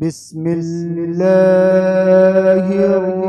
बिस्मिल्लाहिर्रहमानिर्रहीम।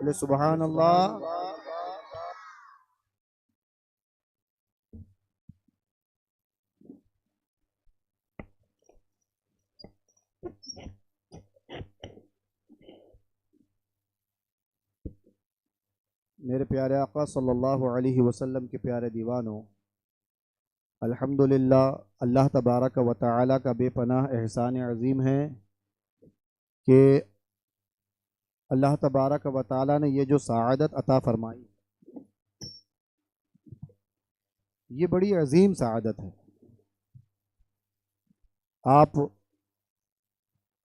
बोले सुभान अल्लाह। मेरे प्यारे आका सल्लल्लाहु अलैहि वसल्लम के प्यारे दीवानों, अल्हम्दुलिल्लाह अल्लाह तबारक व तआला का बेपनाह एहसान अज़ीम है कि अल्लाह तबारक व तआला ने ये जो सआदत अता फरमाई, ये बड़ी अजीम सआदत है। आप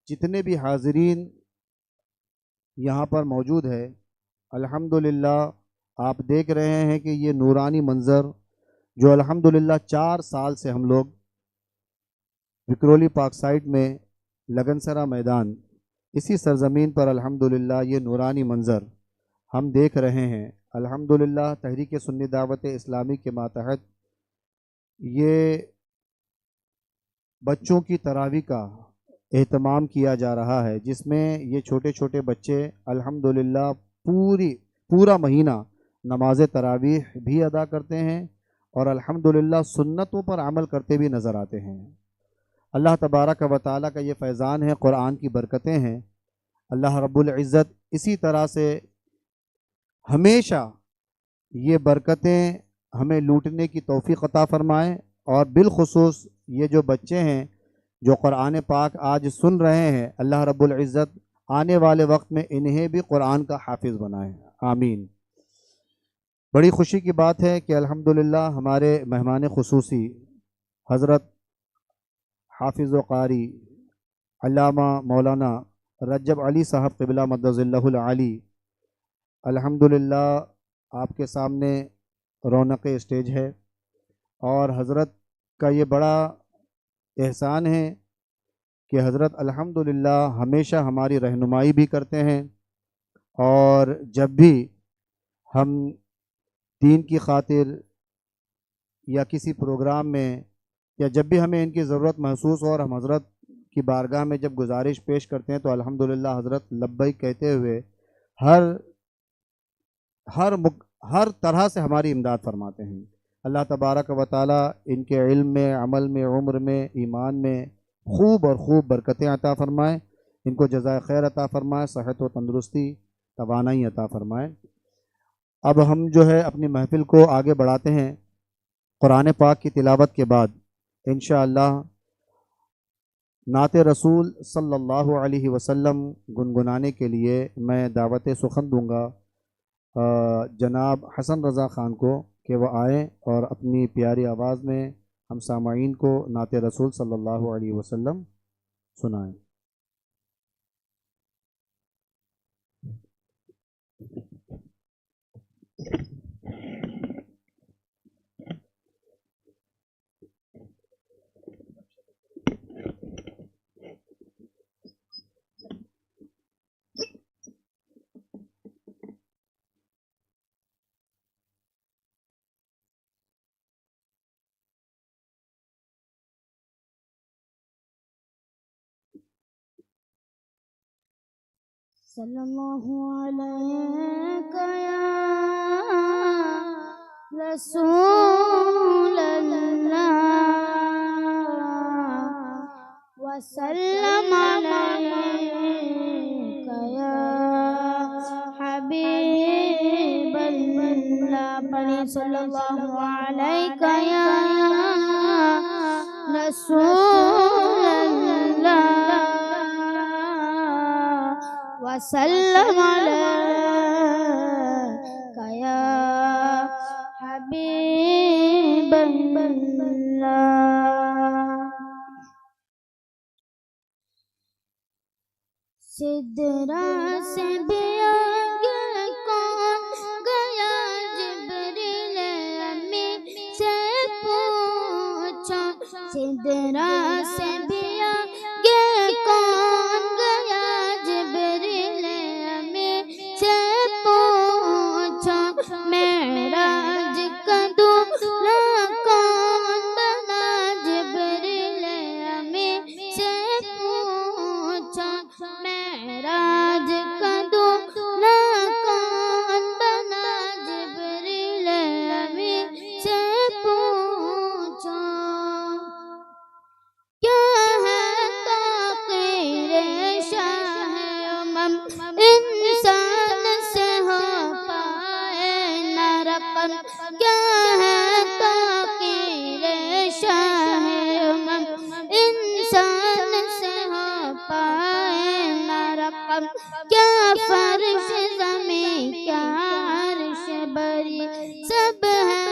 जितने भी हाज़रीन यहाँ पर मौजूद है, अल्हम्दुलिल्लाह आप देख रहे हैं कि ये नूरानी मंज़र जो अल्हम्दुलिल्लाह 4 साल से हम लोग विक्रोली पार्क साइड में लगनसरा मैदान, इसी सरज़मीन पर अल्हम्दुलिल्लाह ये नूरानी मंज़र हम देख रहे हैं। अल्हम्दुलिल्लाह तहरीक सुन्नी दावत इस्लामी के मातहत ये बच्चों की तरावी का एहतमाम किया जा रहा है, जिसमें ये छोटे छोटे बच्चे अल्हम्दुलिल्लाह पूरा महीना नमाज तरावीह भी अदा करते हैं और अल्हम्दुलिल्लाह सुन्नतों पर अमल करते भी नज़र आते हैं। अल्लाह तबारक व तआला का ये फैज़ान है, कुरान की बरकतें हैं। अल्लाह रब्बुल इज़्ज़त इसी तरह से हमेशा ये बरकतें हमें लूटने की तौफ़ीक़ अता फ़रमाएँ और बिलख़ुसूस ये जो बच्चे हैं जो कुरान पाक आज सुन रहे हैं, अल्लाह रब्बुल इज़्ज़त आने वाले वक्त में इन्हें भी कुरान का हाफिज़ बनाए, आमीन। बड़ी खुशी की बात है कि अल्हम्दुलिल्लाह हमारे मेहमान ख़ुसूसी हज़रत हाफिज़ व क़ारी अल्लामा मौलाना रजब अली साहब क़िबला मद्दज़िल्लहुल आली, अल्हम्दुलिल्लाह आपके सामने रौनक स्टेज है। और हज़रत का ये बड़ा एहसान है कि हज़रत अल्हम्दुलिल्लाह हमेशा हमारी रहनुमाई भी करते हैं, और जब भी हम दीन की खातिर या किसी प्रोग्राम में, या जब भी हमें इनकी ज़रूरत महसूस हो और हम हज़रत की बारगाह में जब गुजारिश पेश करते हैं, तो अल्हम्दुलिल्लाह हज़रत लब्बैक कहते हुए हर हर मुक, हर तरह से हमारी इमदाद फरमाते हैं। अल्लाह तबारक व तआला इनके इल्म में, अमल में, उम्र में, ईमान में खूब और खूब बरकतें अता फ़रमाएँ, इनको जज़ाए खैर अता फ़रमाएँ, सेहत व तंदुरुस्ती तवानाई अता फ़रमाएँ। अब हम जो है अपनी महफ़िल को आगे बढ़ाते हैं। कुरान पाक की तिलावत के बाद इंशाअल्लाह नाते रसूल सल्लल्लाहु अलैहि वसल्लम गुनगुनाने के लिए मैं दावत सुखन दूंगा जनाब हसन रज़ा ख़ान को कि वह आएँ और अपनी प्यारी आवाज़ में हम सामाईन को नाते रसूल सल्लल्लाहु अलैहि वसल्लम सुनाएं। सल्लल्लाहु अलैका या रसूल अल्लाह वसल्लम अलैका या हबीब अल्लाह। पढ़े सल्लल्लाहु अलैका या रसूल अल्लाह वसल्लम अलैका या हबीब अल्लाह। सिदरा से भी आगे कौन गया, जिब्रील अमीन से पूछो। सिदरा से भी आगे कौन गया, जिब्रील अमीन से पूछो। मेराज का दूल्हा कौन बना, जिब्रील अमीन से पूछो। मेराज का दूल्हा कौन बना, जिब्रील अमीन से पूछो। क्या है ताक़ीरे शाह उमम, इंसान से हो पाए न रकम। क्या है ताक़ीरे शाह उमम, इंसान से हो पाए न रकम। क्या फर्श ज़मीं, क्या अर्श बरी, सब है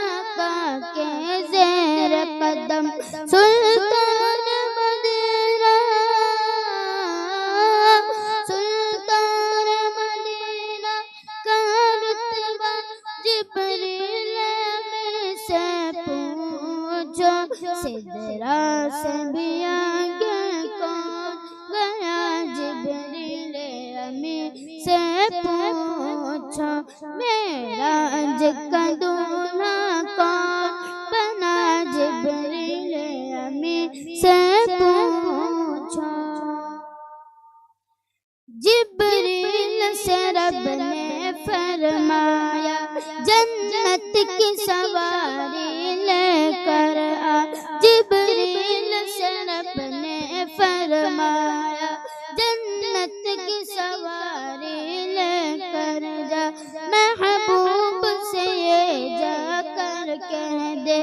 आका के ज़ेर कदम। सुल्तान मदीना, सुल्तान मदीना का रुतबा, जिब्रील अमीन से पूछो। सिदरा से भी आगे कौन गया, जिब्रील अमीन से पूछो। मेराज का दूल्हा कौन बना, जिब्रील अमीन से पूछो। जिब्रील से रब ने फरमाया, जन्नत की सवारी लेकर आ। जिब्रील से रब ने फरमाया, जन्नत की सवारी लेकर जा। महबूब से ये जाकर कह दे,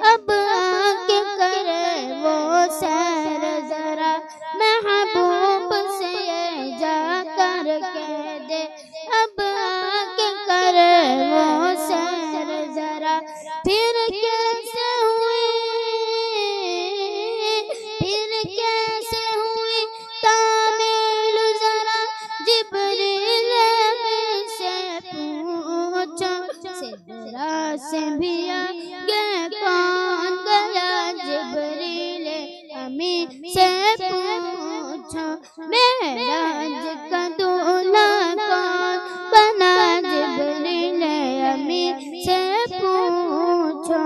अब आके करे वो सैर जरा। महबूब से ये जाकर कह दे, अब आके करे वो सैर जरा। फिर कैसे हुई से भी आगे कौन गया जिब्रील अमीन से पूछो मेराज का दूल्हा कौन बना जिब्रील अमीन से पूछो।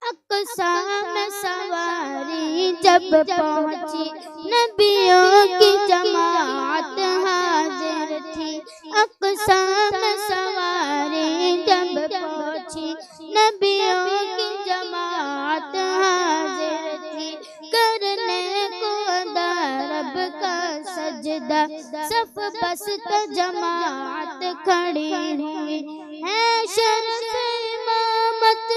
अक़सा में सवारी जब पहुंची नबियों की जमात हाजिर थी। अक़सा में सवारी जब पहुंची नबियों की जमात हाजिर थी। करने को अदा रब का सजदा सफ बस्त जमात खड़ी हुई है। शर्फ इमामत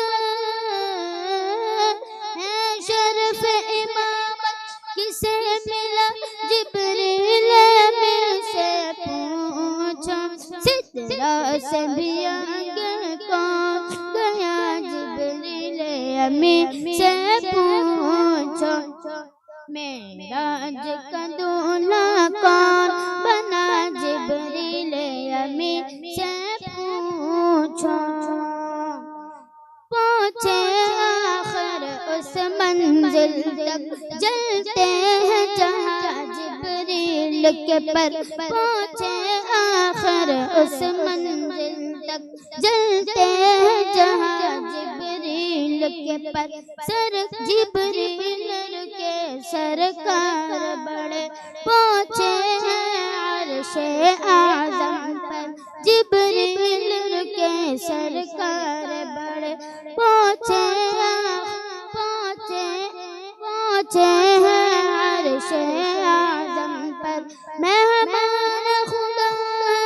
है, शर्फ इमामत किसे मिला जिब्रील अमीन से पूछो। सिदरा से भी आगे कौन गया जिब्रील अमीन से पूछो। मेराज का दूल्हा कौन बना जिब्रील अमीन से पूछो। पहुँचे आखिर उस मंजिल तक जलते हैं जहाँ जिब्रील के पर। पहुँचे आखिर उस मंजिल तक जलते हैं जहाँ जिब्रील के पर। सर जिब्रील के सरकार बड़े पहुँचे हैं अर्शे आज़म पर। जिब्रील के सरकार बड़े पहुँचे हैं अर्शे आज़म पर। मेहमान खुदा है,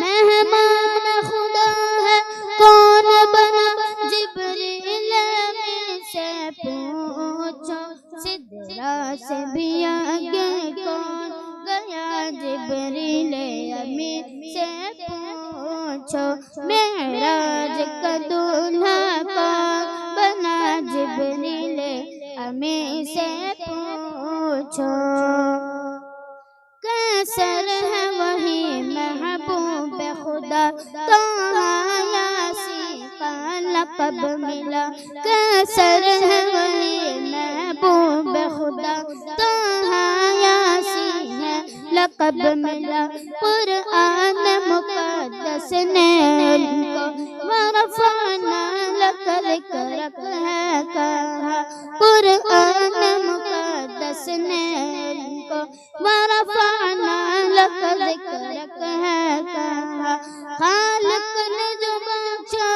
मेहमान खुदा है कौन बना जिब्रील अमीन से पूछो। सिदरा से भी आगे कौन गया जिब्रील अमीन से पूछो। मेराज का दूल्हा कौन बना जिब्रील अमीन से पूछो। कैसर है वही महबूब खुदा तोहा यासीन का लक़ब मिला। कैसर है वही महबूब खुदा तोहा यासीन है लक़ब मिला। कुरान मुक़द्दस ने उनको वरफ़अना लका ज़िक्रक है कहा। कुरान मुक़द्दस ने उनको वरफ़अना लका ज़िक्रक है कहा। खालिक ने जो बख्शा,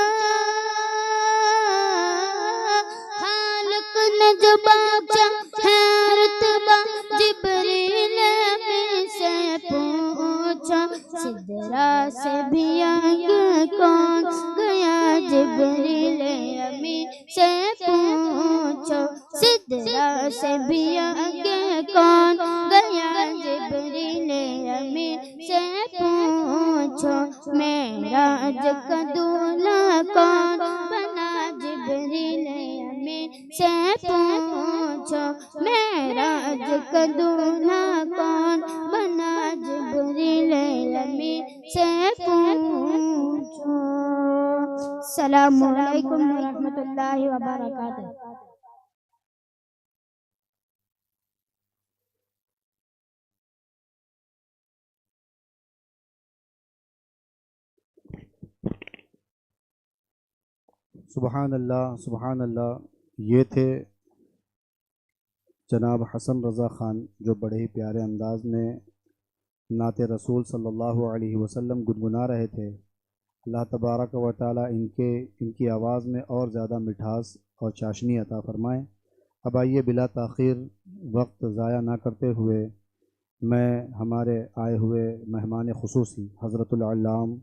खालिक ने जो बख्शा है रुतबा जिब्रील अमीन से पूछो। सिदरा से भी आगे कौन गया जिब्रील अमीन से पूछो। सिदरा से भी आगे कौन गया जिब्रील अमीन से पूछो। मेराज का दूल्हा कौन बना जिब्रील अमीन से पूछो। मेराज का दूल्हा कौन बना जिब्रील अमीन से पूछो। अस्सलामु अलैकुम व रहमतुल्लाहि व बरकातुहू। सुबहान अल्लाह सुबहान अल्लाह। ये थे जनाब हसन रज़ा ख़ान जो बड़े ही प्यारे अंदाज में नाते रसूल सल्लल्लाहु अलैहि वसल्लम गुनगुना रहे थे। अल्लाह तबारक व तआला इनकी आवाज़ में और ज़्यादा मिठास और चाशनी अता फ़रमाएँ। अब आइए बिला ताख़ीर वक्त ज़ाया ना करते हुए मैं हमारे आए हुए मेहमान ख़ुसूसी हज़रतुल अल्लाम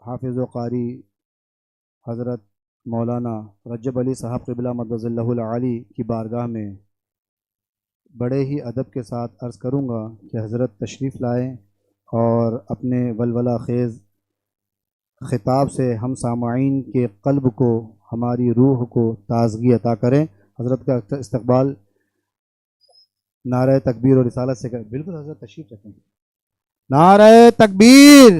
हाफ़िज़ व क़ारी हज़रत मौलाना रजब अली साहब क़िबला मद्दज़ल्लहुल आली की बारगाह में बड़े ही अदब के साथ अर्ज़ करूँगा कि हज़रत तशरीफ़ लाएँ और अपने वलवला ख़ेज़ ख़िताब से हम सामाईन के क़ल्ब को, हमारी रूह को ताज़गी अता करें। हज़रत का इस्तक़बाल नारे तकबीर और रिसालत से करें। बिल्कुल हज़रत तशरीफ़ रखें। नारे तकबीर,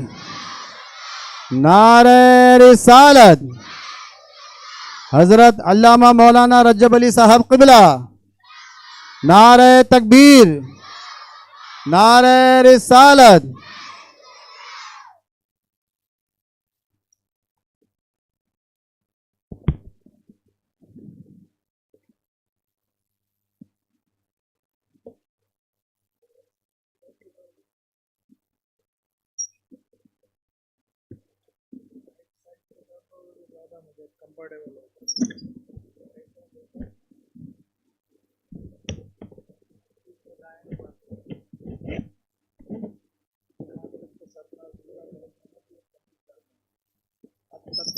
नारे रिसालत। हजरत अल्लामा मौलाना रजब अली साहब क़िबला। नारे तकबीर, नारे रिसालत।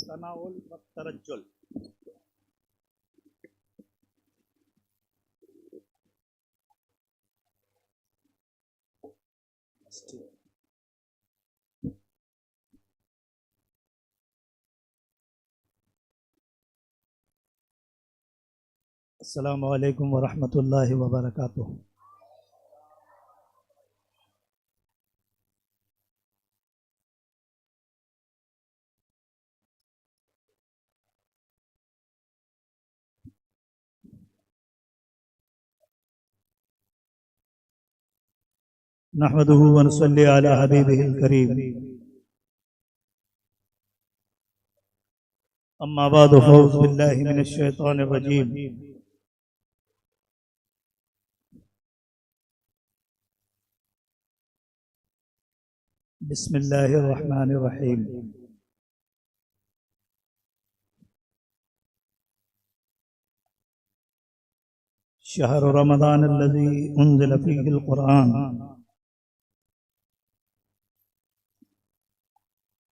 तनाउल व तरज्जुल। अस्सलामु अलैकुम व रहमतुल्लाहि व बरकातुहू। नहमदुहू व नुसल्ली अला हबीबिहिल करीम। अम्मा बादु फ़ऊज़ु बिल्लाहि मिनश शैतानिर रजीम। बिस्मिल्लाहिर रहमानिर रहीम। शहर रमज़ान अल्लज़ी उन्ज़िल फ़ीहिल क़ुरआन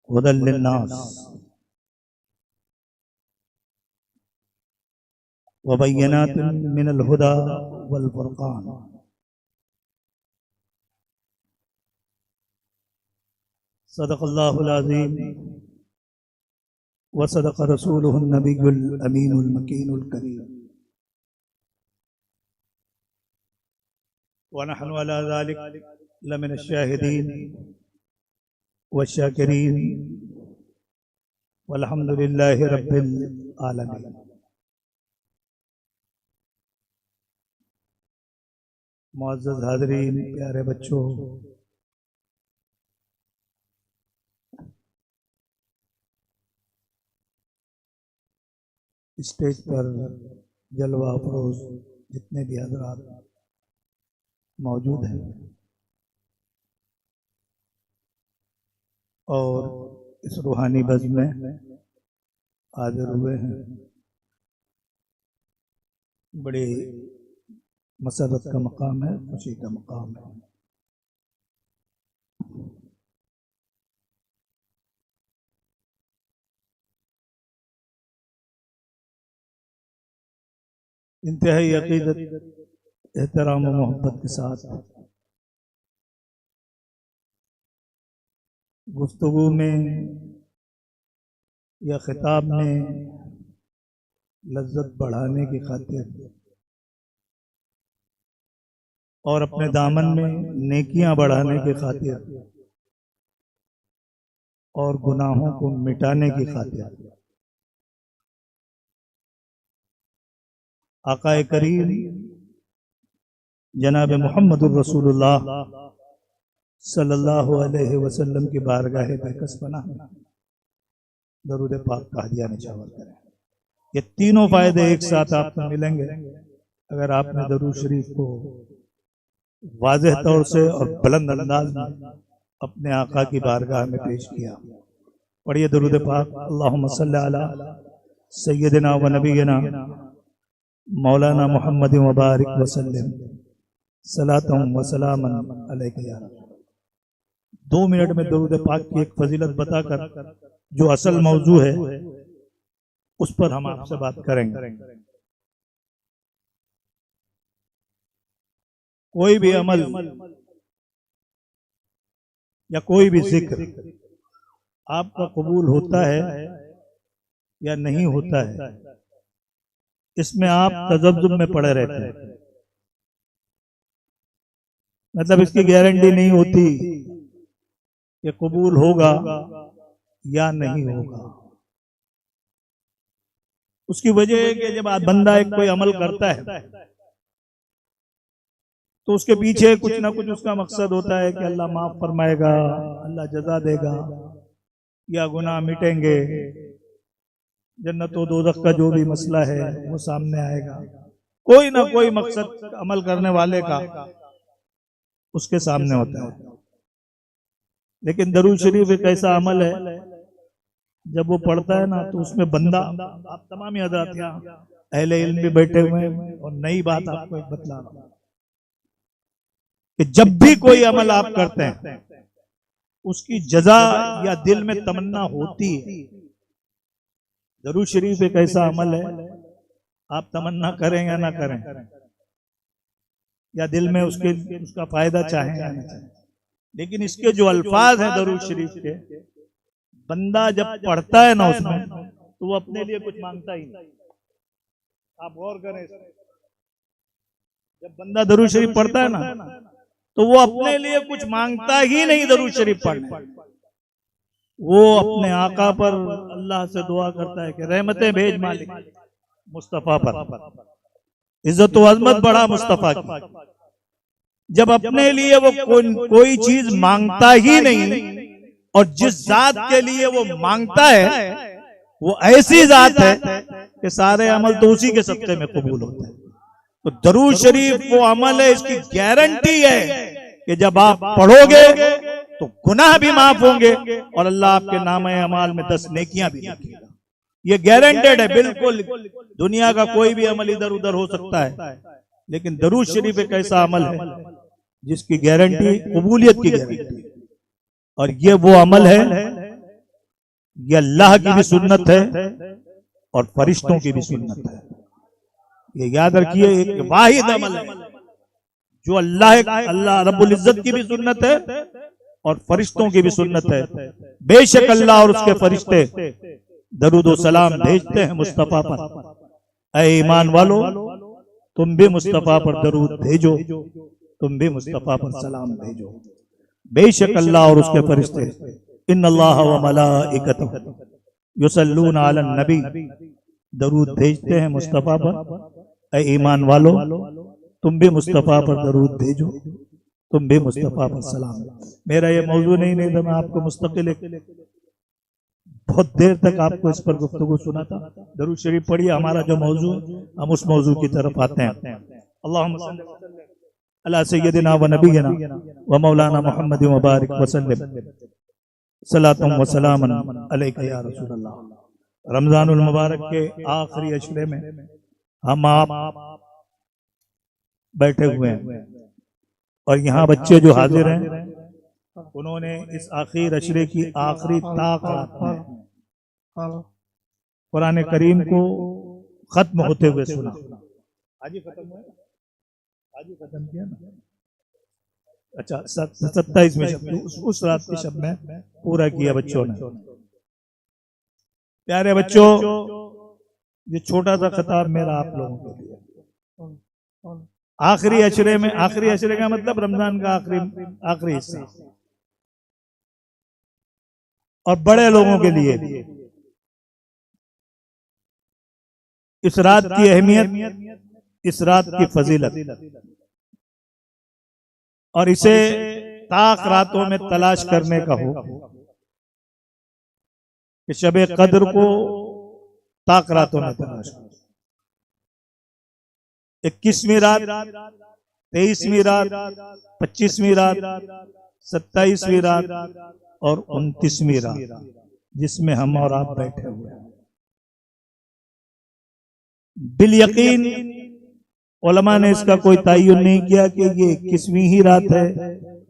हुदल लिन्नास व बय्यिनातिन मिनल हुदा वल फ़ुरक़ान। सदक़ल्लाहुल अज़ीम व सदक़ रसूलुहुन नबियुल अमीनुल मकीनुल करीम। व नहनु अला ज़ालिक लमिनश शाहिदीन व शाकिरीन वल्हम्दुलिल्लाहि रब्बिल आलमीन। मुअज़्ज़ज़ हाज़रीन, प्यारे बच्चों, स्टेज पर जलवा अफरोज जितने भी हज़रात मौजूद हैं और इस रूहानी बज़्म में हाजिर हुए हैं, बड़ी मसरत का मकाम है, खुशी का मकाम है। इंतहाई अक़ीदत, एहतराम और मोहब्बत के साथ गुफ्तगू में या खिताब में लज्जत बढ़ाने की खातिर और अपने दामन में नेकियां बढ़ाने की खातिर और गुनाहों को मिटाने की खातिर आकाए करीम जनाब मुहम्मदुर रसूलुल्लाह सल्लल्लाहु अलैहि वसल्लम की बारगाह बेकस पनाह दरूद पाक का हदिया निछावर करें। ये तीनों फायदे एक साथ आपको मिलेंगे अगर आपने दरूद शरीफ को वाज़ेह तौर से और बुलंद अंदाज में अपने आका की बारगाह में पेश किया। पढ़िए दरूद पाक। अल्लाहुम्मा सल्ली अला सय्यदिना व नबीना मौलाना मुहम्मद व बारिक वसल्लम सलातम व सलामन अलैका या रसूल। 2 मिनट में दरूद पाक की एक फजीलत बताकर जो असल मौजू है उस पर हम आपसे बात करेंगे। कोई भी अमल या कोई भी जिक्र आपका कबूल होता है या नहीं होता है, इसमें आप तजब्जुब में पड़े रहते हैं। मतलब इसकी गारंटी नहीं होती ये कबूल होगा या नहीं होगा। उसकी वजह है कि जब बंदा एक कोई अमल करता है तो उसके पीछे कुछ ना कुछ उसका मकसद होता है कि अल्लाह माफ फरमाएगा, अल्लाह जजा देगा, या गुनाह मिटेंगे, जन्नत व दोज़ख का जो भी मसला है वो सामने आएगा। कोई ना कोई मकसद अमल करने वाले का उसके सामने होता है। लेकिन दरूद शरीफ एक ऐसा अमल है, जब वो पढ़ता है ना तो उसमें बंदा, आप तमाम हज़रात यहाँ अहले इल्म भी बैठे हुए हैं और नई बात आपको एक बतला रहा हूं कि जब भी कोई अमल आप करते हैं उसकी जजा या दिल में तमन्ना होती है। दरूद शरीफ एक ऐसा अमल है, आप तमन्ना करें या ना करें, या दिल में उसका फायदा चाहें या ना चाहें, लेकिन इसके जो अल्फाज हैं दरूद शरीफ के, बंदा जब पढ़ता है ना उसमें तो वो अपने लिए कुछ मांगता ही नहीं। आप गौर करें, जब बंदा दरूद शरीफ पढ़ता है ना तो वो अपने लिए कुछ मांगता ही नहीं। दरूद शरीफ पढ़ने वो अपने आका पर अल्लाह से दुआ करता है कि रहमतें भेज मालिक मुस्तफा पर, इज्जत व अजमत बढ़ा मुस्तफा की। जब अपने लिए वो कोई चीज मांगता ही नहीं और जिस जात के लिए वो मांगता है वो ऐसी जात है कि सारे अमल तो उसी के सदक़े में कबूल होते हैं। तो दरूद शरीफ वो अमल है, इसकी गारंटी है कि जब आप पढ़ोगे तो गुनाह भी माफ होंगे और अल्लाह आपके नामे अमाल में 10 नेकियां भी लिखेगा। ये गारंटेड है बिल्कुल। दुनिया का कोई भी अमल इधर उधर हो सकता है, लेकिन दरूद शरीफ एक ऐसा अमल है जिसकी गारंटी कबूलियत की गारंटी, और ये वो अमल है, ये अल्लाह की भी सुन्नत है और फरिश्तों की भी सुन्नत है। ये याद रखिए, एक वाहिद अमल है जो अल्लाह रब्बुल इज्जत की भी सुन्नत है और फरिश्तों की भी सुन्नत है। बेशक अल्लाह और उसके फरिश्ते दरूद व सलाम भेजते हैं मुस्तफा पर। ऐ ईमान वालो, तुम भी मुस्तफा पर दरूद भेजो, तुम भी मुस्तफा पर सलाम भेजो। बेशक अल्लाह और उसके फरिश्ते इन्नल्लाह व मलाइकतहु युसल्लूना अलन नबी, दरूद भेजते हैं मुस्तफा पर। ऐ ईमान वालो, तुम भी मुस्तफा पर दरूद भेजो, तुम भी मुस्तफा पर सलाम। मेरा ये मौजू नहीं था, मैं आपको मुस्तकिल बहुत देर तक आपको इस पर गुफ्तगू सुना था। दरूद शरीफ पढ़िए, हमारा जो मौजू है हम उस मौजू की तरफ आते हैं। अल्लाहुम्मा सल्ली अला सय्यदिना व नबियना व मौलाना मुहम्मद व बारिक व सल्लिम सलातुम व सलामन अलैका या रसूल अल्लाह। रमजानुल मुबारक के आखिरी अशरे में हम आप बैठे हुए हैं और यहाँ बच्चे जो हाजिर हैं उन्होंने इस आखिर अशरे की आखिरी ताक रात में कुरान करीम को खत्म होते हुए सुना। आज ही खत्म हुआ, आज ही खत्म किया ना। अच्छा, 27 में शब, उस रात के शब में पूरा किया बच्चों ने। प्यारे बच्चों, ये छोटा सा खिताब मेरा आप लोगों के लिए। आखिरी अशरे में, आखिरी अशरे का मतलब रमजान का आखिरी हिस्सा, और बड़े लोगों के लिए इस रात की अहमियत, इस रात की फजीलत और इसे ताक रातों में तलाश करने का हो कि शबे कद्र को ताक रातों में तलाश करो। 21वीं रात, 23वीं रात, 25वीं रात, 27वीं रात और 29वीं रात, जिसमें हम और आप बैठे हुए हैं। बिल यकीन उलमा ने इसका कोई तयन नहीं किया कि ये 21वीं ही रात है,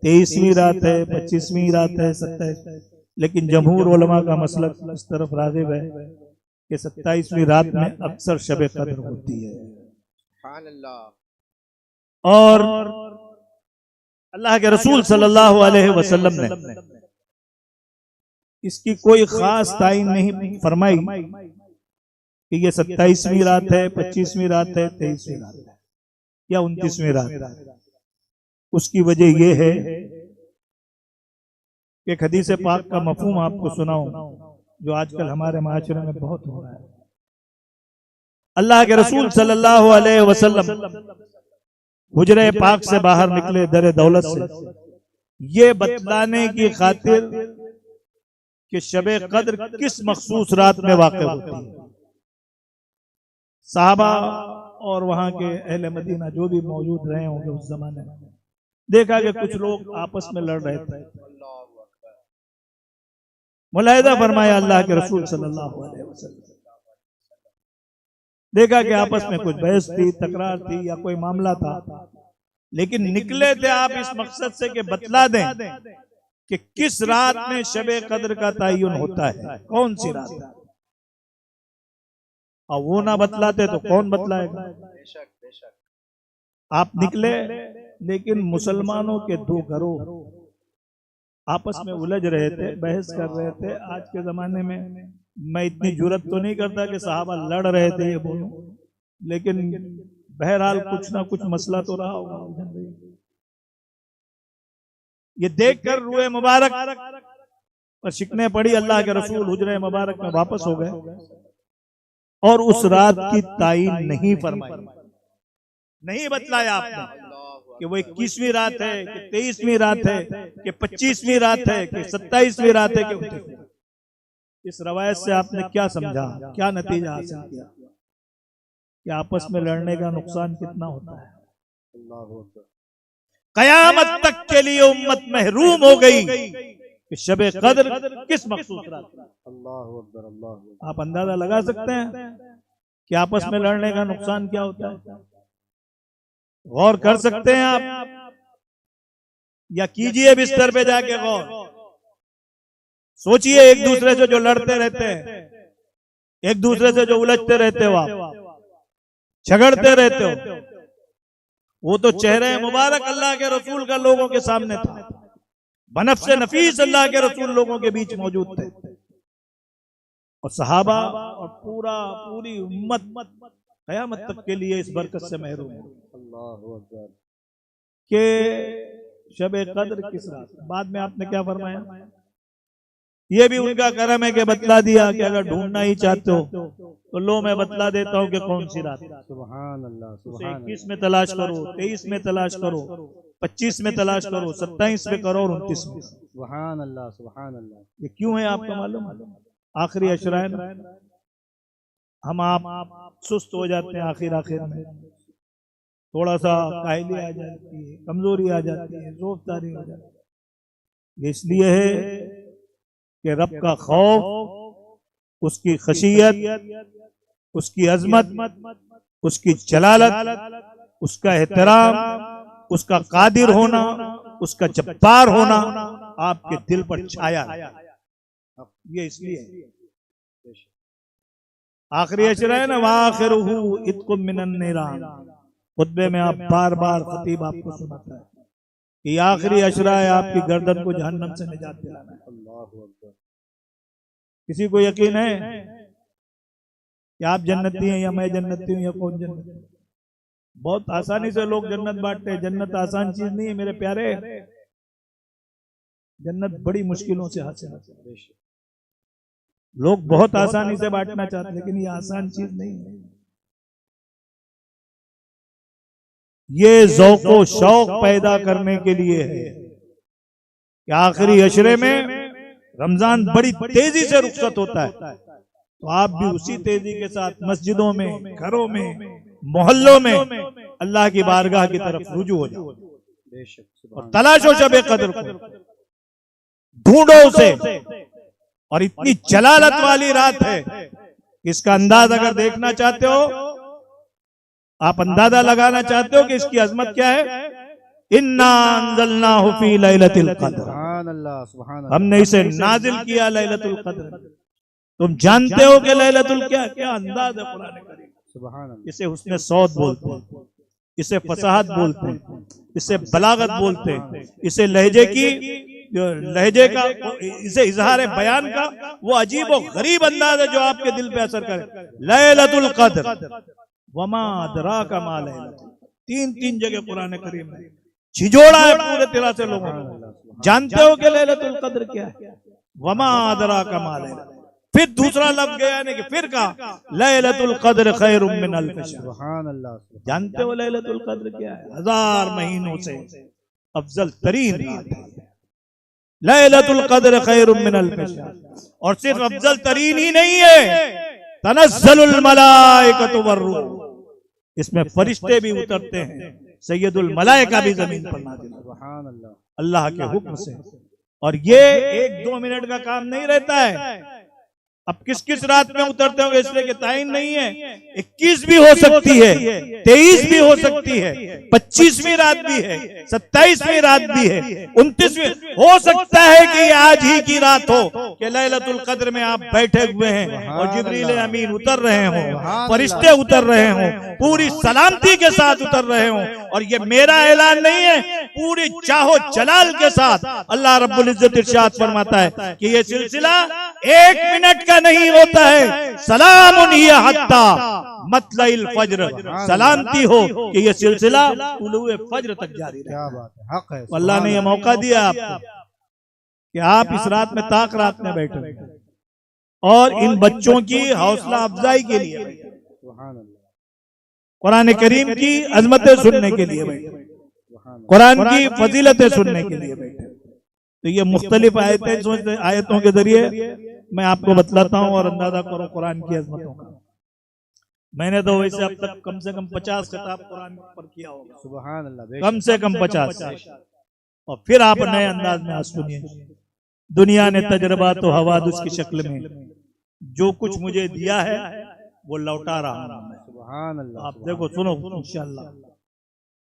23वीं रात है, 25वीं रात है, 27, लेकिन जमहूर उलमा का मसलक इस तरफ राग़िब है कि 27वीं रात में अक्सर शब कद्र होती है। और अल्लाह के रसूल सल्लल्लाहु अलैहि वसल्लम ने इसकी कोई खास तायीन नहीं फरमाई कि ये 27वीं रात है, 25वीं रात है, 23वीं रात है या 29वीं रात। उसकी वजह यह है एक हदीस पाक का मफहूम आपको सुनाऊं जो आजकल हमारे माशरे में बहुत हो रहा है। अल्लाह के रसूल सल्लल्लाहु अलैहि वसल्लम हुजरे पाक से बाहर निकले दर दौलत से, ये बतलाने की खातिर कि शबे कद्र किस मखसूस रात में वाक़ होती है। साहबा और वहां के अहले मदीना जो भी मौजूद रहे होंगे उस जमाने में, देखा कि कुछ लोग आपस में लड़ रहे थे। मुलाहिदा फरमाया अल्लाह के रसूल सल्लल्लाहु अलैहि वसल्लम, देखा कि आपस में कुछ बहस थी, तकरार थी या कोई मामला था, लेकिन निकले थे आप इस मकसद से कि बतला दें कि किस रात में शबे कद्र का तयन होता है, कौन सी रात है। और वो ना बतलाते तो कौन बतलाएगा। आप निकले, लेकिन मुसलमानों के दो घरों आपस में उलझ रहे थे, बहस कर रहे थे। आज के जमाने में मैं इतनी जुर्रत तो नहीं करता कि साहबा लड़ रहे थे ये बोलूं, लेकिन बहरहाल कुछ ना कुछ मसला तो रहा होगा। ये देखकर रूए मुबारक पर शिकने पड़ी। अल्लाह के रसूल हुजरे मुबारक में वापस हो गए और उस रात की तायीन नहीं फरमाई, नहीं बतलाया आपने कि वो 21वीं रात है कि 23वीं रात है कि 25वीं रात है कि 27वीं रात है कि। इस रवायत से आपने क्या समझा, क्या नतीजा हासिल किया कि आपस में लड़ने का नुकसान कितना होता है। कयामत तक के लिए उम्मत महरूम हो गई कि शबे कद्र किस मखसूस रात है। आप अंदाजा लगा सकते हैं कि आपस में लड़ने का नुकसान क्या होता है। गौर कर सकते हैं आप, या कीजिए बिस्तर पे जाके गौर, सोचिए एक दूसरे से जो लड़ते रहते हैं, एक दूसरे से जो उलझते रहते हो, आप झगड़ते रहते हो, वो तो चेहरे मुबारक अल्लाह के रसूल का लोगों के सामने था। बनफ्से नफीस अल्लाह के रसूल लोगों के बीच मौजूद थे और सहाबा और पूरी उम्मत कयामत तक के लिए इस बरकत से महरूम है कि शबे कद्र किस रात। बाद में आपने क्या फरमाया, ये भी उनका करम है कि बतला दिया कि अगर ढूंढना ही चाहते हो तो लो मैं बतला देता हूँ कि कौन सी रात। सुभान अल्लाह, सुभान अल्लाह। 21 में तलाश करो, 23 में तलाश करो, 25 में तलाश करो, 27 में करो और 29 में। सुभान अल्लाह, सुभान अल्लाह। ये क्यों है आपको मालूम? आखिरी अशरा में हम आप सुस्त हो जाते हैं, आखिर में थोड़ा सा काहली आ जाती है, कमजोरी आ जाती है, ज़ोफ़तारी हो जाती है। इसलिए है कि रब का खौफ, उसकी खशियत, उसकी अजमत, उसकी जलालत, उसका एहतराम, उसका कादिर होना, उसका जब्बार होना आपके दिल पर छाया है। ये इसलिए आखिरी अशरा है ना, वाखिरुहु इत्कुम मिनन निरान। खुतबे में आप बार बार खतीब आपको सुनाता है कि आखिरी अशरा है, आपकी गर्दन को जहन्नम से निजात दिलाना है। किसी को यकीन है कि आप जन्नती हैं या मैं जन्नती हूं या कौन जन्नती है? बहुत आसानी से लोग जन्नत बांटते हैं। जन्नत आसान चीज नहीं है मेरे प्यारे, जन्नत बड़ी मुश्किलों से हासिल होती है। लोग बहुत आसानी से बांटना चाहते हैं, लेकिन ये आसान चीज नहीं है। ये ज़ौक़ो शौक पैदा करने के लिए है कि आखिरी अशरे में रमजान बड़ी तेजी से रुखसत होता है, तो आप भी उसी तेजी के साथ मस्जिदों में, घरों में, मोहल्लों में अल्लाह की बारगाह की तरफ रुजू हो जाओ और तलाशो शबे कद्र को, ढूंढो उसे। और इतनी जलालत वाली रात है, इसका अंदाज अगर देखना चाहते हो, आप अंदाजा लगाना चाहते हो कि इसकी अजमत क्या है, इन्ना अंज़लनाहु फी लैलतिल क़द्र, हमने इसे नाजिल किया लैलतुल क़द्र। तुम जानते हो कि लैलतुल क्या अंदाज है कुरान करीम। सुभान अल्लाह। इसे हुस्न सौत बोलते हैं, इसे फसाहत बोलते हैं, इसे बलागत बोलते हैं, इसे लहजे का, इसे इजहार बयान का वो अजीब और गरीब अंदाज है जो आपके दिल पे असर करे। लैलतुल क़द्र वमा अदराका मा लैलतुल, तीन जगह कुरान करीम में झिझोड़ा है पूरे तरह से लोगों को। जानते हो कि लैलतुल कद्र क्या है? वमा अदराका मा लैलतुल। फिर दूसरा लफ्ज गया नहीं कि फिर कहा लैलतुल कद्र खैरुम मिन अल्फ शहर। सुभान अल्लाह। जानते हो लैलतुल कद्र क्या है? 1000 महीनों से अफजल तरीन रात है लैलतुल कद्र खैरुम मिन अल्फ शहर। और सिर्फ अफजल तरीन ही नहीं है, तनज़्ज़लुल मलाइकतु वर्रूह, इसमें फरिश्ते भी उतरते हैं, सैयदुल मलाइका भी जमीन पर नाज़िल होते हैं। सुभान अल्लाह। अल्लाह के हुक्म से। और ये 1-2 मिनट का काम नहीं रहता है। अब किस किस रात में उतरते होंगे इसलिए कि ताइन नहीं है। 21 भी हो सकती है, 23 भी हो सकती है, 25वीं रात भी है, 27वीं रात भी है, 29वीं हो सकता है कि आज ही की रात हो कि लैलतुल कद्र में आप बैठे हुए हैं और जिब्रील अमीन उतर रहे हों, फरिश्ते उतर रहे हों, पूरी सलामती के साथ उतर रहे हों। और ये मेरा ऐलान नहीं है, पूरी चाहो जलाल के साथ अल्लाह रब्बुल इज्जत इरशाद फरमाता है कि ये सिलसिला 1 मिनट का नहीं होता है। सलामुन हिया हत्ता मतलइल फज्र, सलामती हो कि ये सिलसिला तुलुए फज्र तक जारी रहे। क्या बात है, हक है। अल्लाह ने ये मौका दिया आपको कि आप इस रात में ताक रात में बैठे और इन बच्चों की हौसला अफजाई के लिए बैठे, सुभान अल्लाह। कुरान करीम की अजमतें सुनने के लिए बैठे, कुरान की फजीलतें सुनने के लिए बैठे। तो ये मुख्तलिफ आयतों के जरिए मैं आपको बतलाता हूँ और अंदाजा करो कुरान की अजमतों का। मैंने तो वैसे अब तक कम से कम 50 किताब कुरान पर किया होगा, सुभान अल्लाह। कम से कम 50। और फिर आप नए अंदाज में आज सुनिए। दुनिया ने तजर्बा तो हवादिस की शक्ल में जो कुछ मुझे दिया है वो लौटा रहा हूं। सुभान अल्लाह। आप देखो, सुनो इंशाअल्लाह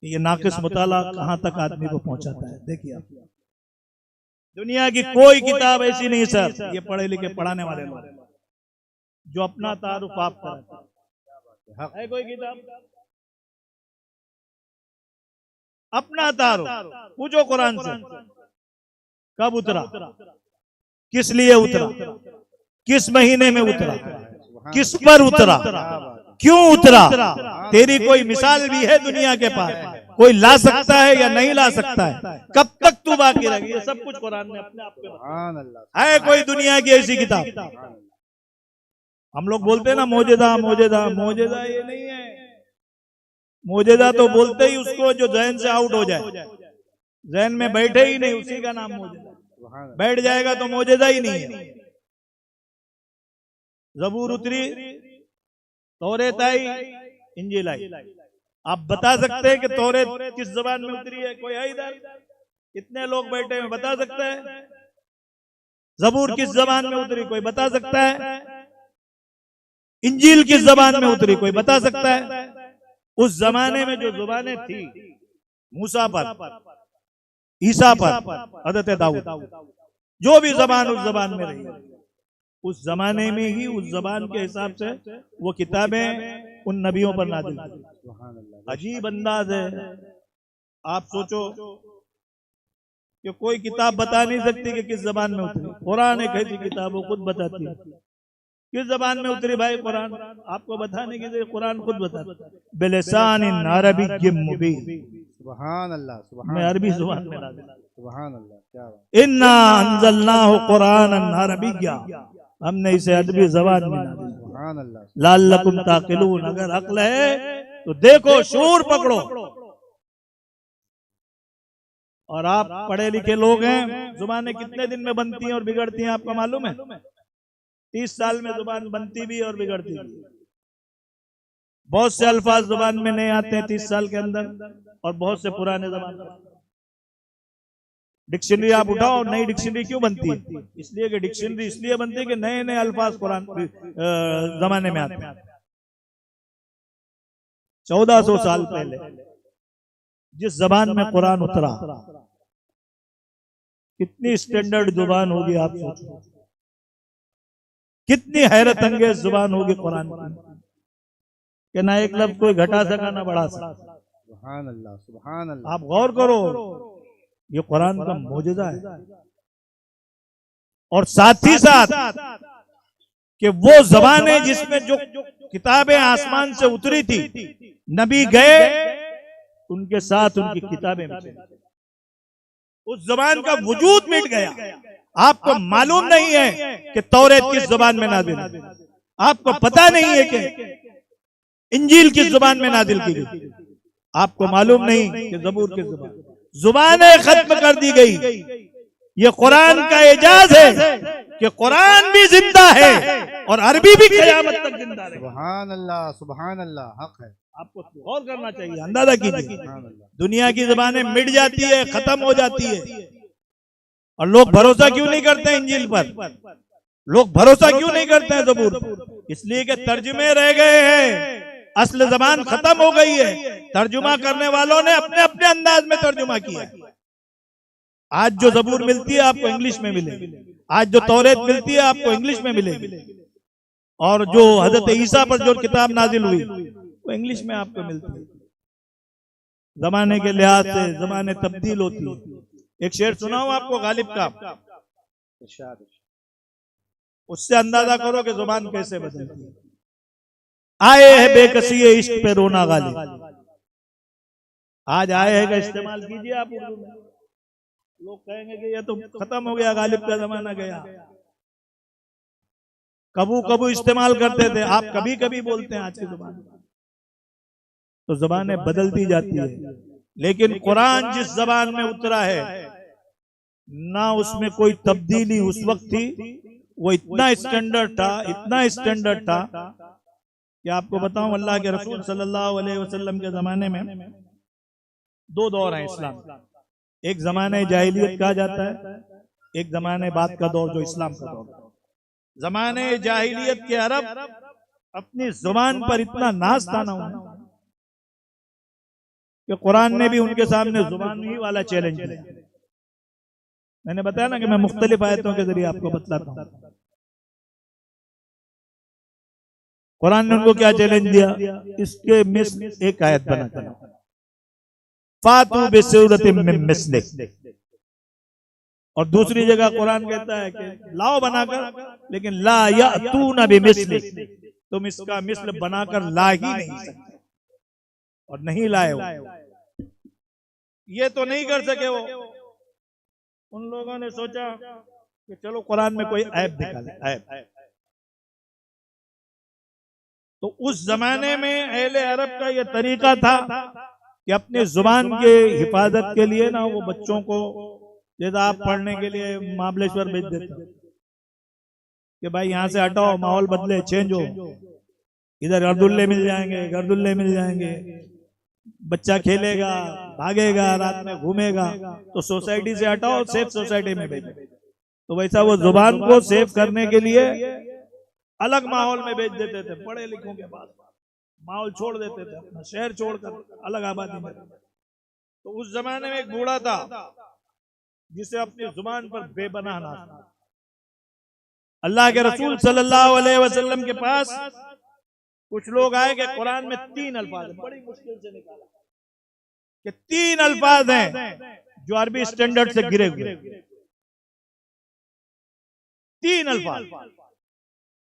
ये नाकिस मुताला कहां तक आदमी को पहुंचाता है। देखिए आप, दुनिया की कोई किताब ऐसी नहीं सर, ये पढ़े लिखे पढ़ाने वाले लोग जो अपना तारुफ आप कराते है। कोई किताब अपना तारुफ पूछो कुरान से, कब उतरा, किस लिए उतरा, किस महीने में उतरा, किस पर उतरा, क्यों उतरा। तेरी कोई मिसाल भी है दुनिया के पास? कोई ला सकता है या नहीं ला सकता है? कब तक तू बाकी रहेगी? ये सब कुछ कुरान ने अपने आप पे है। कोई दुनिया की ऐसी किताब? हम लोग बोलते हैं ना मौजूदा मौजूदा मौजूदा, ये नहीं है। मौजूदा तो बोलते ही उसको जो जहन से आउट हो जाए, जहन में बैठे ही नहीं, उसी का नाम मौजूदा। बैठ जाएगा तो मौजूदा ही नहीं है। ज़बूर उतरी, तौरेत आई, इंजील आई। आप बता सकते हैं कि तौरेत किस जबान में उतरी है? कोई है इधर? इतने लोग बैठे हैं, बता सकते हैं? ज़बूर किस जबान में उतरी? कोई बता सकता है? इंजील किस जबान में उतरी? कोई बता सकता है? उस जमाने में जो जुबानें थी, मूसा पर, ईसा पर, हज़रत दाऊद, जो भी जबान उस जबान में रही, उस जमाने में ही उस जबान के हिसाब से वो किताबें उन नबियों पर नाज़िल हुई। अजीब अंदाज है। आप सोचो कि कोई किताब बता नहीं सकती कि किस जबान में उतरी। कुरान एक ऐसी किताब वो खुद बताती है किस जबान में उतरी। भाई कुरान आपको बताने की जरूरत, कुरान खुद बताता है बिलिसान अरबिय्यिम मुबीन। सुभान अल्लाह। मैं अरबी जुबान में नाज़िल। सुभान अल्लाह। क्या बात। इन्ना अंज़लनाहु कुरानन अरबिय्या, हमने इसे अरबी जबान में नाज़िल किया। सुभान अल्लाह। लअल्लकुम ताक़िलून, अगर अक्ल है तो देखो, शूर पकड़ो। और आप पढ़े लिखे लोग हैं, जुबानें कितने दिन में बनती हैं और बिगड़ती हैं आपको मालूम है? 30 साल में जुबान बनती भी और बिगड़ती भी। बहुत से अल्फाज जुबान में नहीं आते हैं 30 साल के अंदर, और बहुत से पुराने जबान। डिक्शनरी आप उठाओ, नई डिक्शनरी क्यों बनती है? इसलिए कि डिक्शनरी इसलिए बनती है कि नए नए अल्फाज कुरान जमाने में आते हैं। 1400 साल पहले जिस जबान में कुरान उतरा, कितनी स्टैंडर्ड जुबान होगी आप सोचो। कितनी हैरत अंगेज जुबान होगी कुरान की कि ना एक लफ्ज कोई घटा सका ना बढ़ा सका। सुभान अल्लाह। सुभान अल्लाह। आप गौर करो, ये कुरान का मौजूदा है। और साथ ही साथ कि वो जबानें जिसमें जो किताबें आसमान से उतरी थी, नबी गए उनके साथ उनकी किताबें भी चली। उस जुबान का वजूद मिट गया। आपको मालूम नहीं है कि तौरेत किस जुबान में नादिल है, आपको पता नहीं है कि इंजील किस जुबान में नादिल की गई, आपको मालूम नहीं कि ज़बूर किस जुबानें खत्म कर दी गई। ये कुरान का एजाज है कि कुरान भी जिंदा है और अरबी भी क़यामत तक जिंदा है। सुभान अल्लाह, हक है। आपको गौर करना चाहिए, अंदाजा कीजिए। दुनिया की जुबानें मिट जाती है, खत्म हो जाती है, और लोग भरोसा क्यों नहीं करते हैं इंजील पर? लोग भरोसा क्यों नहीं करते हैं ज़बूर? इसलिए कि तर्जुमे रह गए हैं, असल ज़बान खत्म हो गई है। तर्जुमा करने वालों ने अपने अपने अंदाज में तर्जुमा किया। आज जो ज़बूर मिलती है आपको इंग्लिश में मिलेगी, आज जो तौरेत मिलती है आपको इंग्लिश में मिलेगी, और जो हजरत ईसा पर जो किताब नाजिल हुई वो इंग्लिश में आपको मिलती है। जमाने के लिहाज से जमाने तब्दील होती है। एक शेर सुनाऊं आपको गालिब का, उससे अंदाजा करो कि जुबान कैसे बदलती है। आए है बेकसी इश्क पे रोना गालिब, आज आए है का इस्तेमाल कीजिए आप उर्दू में। लोग कहेंगे कि ये तो खत्म हो गया, गालिब का जमाना गया। कबू कबू इस्तेमाल करते थे, आप कभी कभी बोलते हैं आज की जुबान। तो जुबानें बदलती जाती है, लेकिन कुरान जिस जबान में उतरा है ना उसमें कोई तब्दीली उस वक्त थी, वो इतना स्टैंडर्ड था, इतना स्टैंडर्ड था कि आपको बताऊं, अल्लाह के रसूल सल्लल्लाहु अलैहि वसल्लम के जमाने में दो दौर हैं इस्लाम। एक जमाने जाहिलियत कहा जाता है, एक जमाने बाद का दौर जो इस्लाम का दौर। जमाने जाहिलियत के अरब अपनी जुबान पर इतना नाज ताना हुआ कि कुरान ने भी उनके सामने जुबान ही वाला चैलेंज किया। मैंने बताया ना कि मैं मुख्तलिफ आयतों के जरिए आपको बतलाता हूं। कुरान ने उनको क्या चैलेंज दिया, इसके मिस्ल एक आयत बना कर फातू बिसूरतिम मिन मिस्लिक, और दूसरी जगह कुरान कहता है कि लाओ बनाकर, लेकिन ला यातूना बिमिस्लिक, तुम इसका मिस्ल बनाकर ला ही नहीं सकते, और नहीं लाए हो। ये तो नहीं कर सके वो। उन लोगों ने सोचा कि चलो कुरान में कोई ऐब निकाले, ऐब। तो उस जमाने में अहले अरब का ये तरीका था कि अपने जुबान के हिफाजत के लिए ना वो बच्चों को, जैसा आप पढ़ने के लिए महाबलेश्वर भेज देते कि भाई यहाँ से हटाओ, माहौल बदले, चेंज हो, इधर गर्दुल्ले मिल जाएंगे, गर्दुल्ले मिल जाएंगे, बच्चा खेलेगा, भागेगा, रात में घूमेगा, तो सोसाइटी से हटाओ, सेफ सोसाइटी में भेजो। तो वैसा वो जुबान को सेफ करने के लिए अलग माहौल में भेज देते थे। पढ़े लिखों के पास माहौल छोड़ देते थे, अपना शहर छोड़कर अलग आबादी में। तो उस जमाने में एक बूढ़ा था जिसे अपनी जुबान पर बेबनाह नाज था। अल्लाह के रसूल सल्लल्लाहु अलैहि वसल्लम के पास कुछ लोग आए कि कुरान में 3 अल्फाज, बड़ी मुश्किल से निकाला कि 3 अल्फाज हैं जो अरबी स्टैंडर्ड से गिरे हुए। 3 अल्फाज,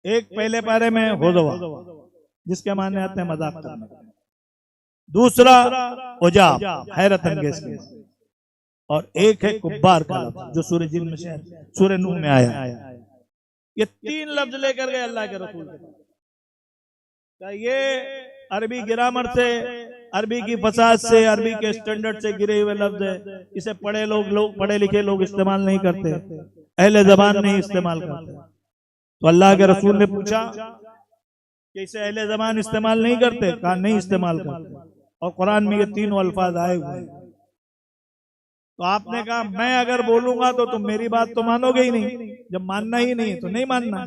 एक पहले पारे में होदवा जिसके माने आते हैं मजाक करने, दूसरा उजाब हैरत अंगेज, और एक है कुब्बार का लफ्ज जो सूरह जिन में सूरह नूह में आया। ये 3 लफ्ज लेकर गए अल्लाह के रसूल के पास। ये अरबी ग्रामर से, अरबी की फसाद से, अरबी के स्टैंडर्ड से गिरे हुए लफ्ज है। इसे पढ़े लिखे लोग इस्तेमाल नहीं करते, अहले ज़बान नहीं इस्तेमाल करते। तो अल्लाह के रसूल ने पूछा कि इसे अहले ज़बान इस्तेमाल नहीं करते? कहा नहीं इस्तेमाल करते, और कुरान में ये 3 अल्फाज आए हुए हैं। तो आपने कहा मैं अगर बोलूंगा तो तुम मेरी बात तो मानोगे ही नहीं, जब मानना ही नहीं है तो नहीं मानना।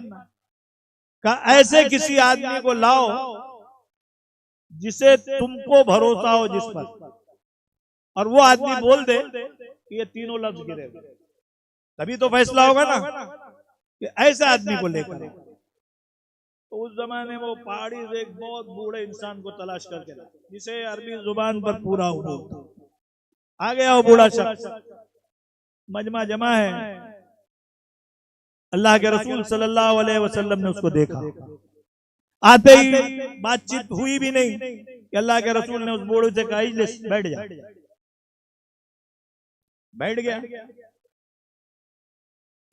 कहा ऐसे किसी आदमी को लाओ जिसे तुमको भरोसा हो जिस पर, और वो आदमी बोल दे कि ये 3 लफ्ज गिरे, तभी तो फैसला होगा ना कि ऐसे आदमी को लेकर। तो उस जमाने में वो पहाड़ी से एक बहुत बूढ़े इंसान को तलाश करके जिसे अरबी जुबान पर पूरा उर्दू था। आ गया वो बूढ़ा शख्स, मजमा जमा है। अल्लाह के रसूल सल्लल्लाहु अलैहि वसल्लम ने उसको देखा, आते ही बातचीत हुई भी नहीं कि अल्लाह के रसूल ने उस बूढ़े से कहा बैठ जा। बैठ गया,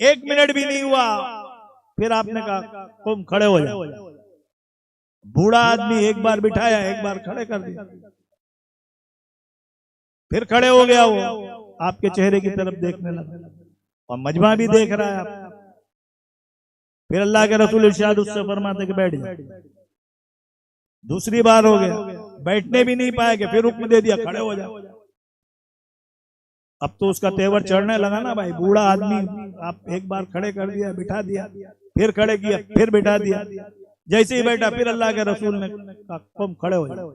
1 मिनट भी नहीं हुआ, फिर आपने कहा तुम खड़े हो जाओ। बूढ़ा आदमी एक बार बिठाया, एक बार खड़े कर दिया, फिर खड़े हो गया। वो आपके चेहरे की तरफ देखने लगा और मजमा भी देख रहा है आप। फिर अल्लाह के रसूल इरशाद उससे फरमाते कि बैठ जा। दूसरी बार हो गया, बैठने भी नहीं पाया कि फिर हुक्म दे दिया खड़े हो जाओ। अब तो उसका तेवर चढ़ने लगा ना भाई, बूढ़ा आदमी, आप एक बार खड़े कर दिया, बिठा दिया, फिर खड़े किया, फिर बिठा दिया। जैसे ही बैठा फिर अल्लाह के रसूल ने कहा तुम खड़े हो जाओ।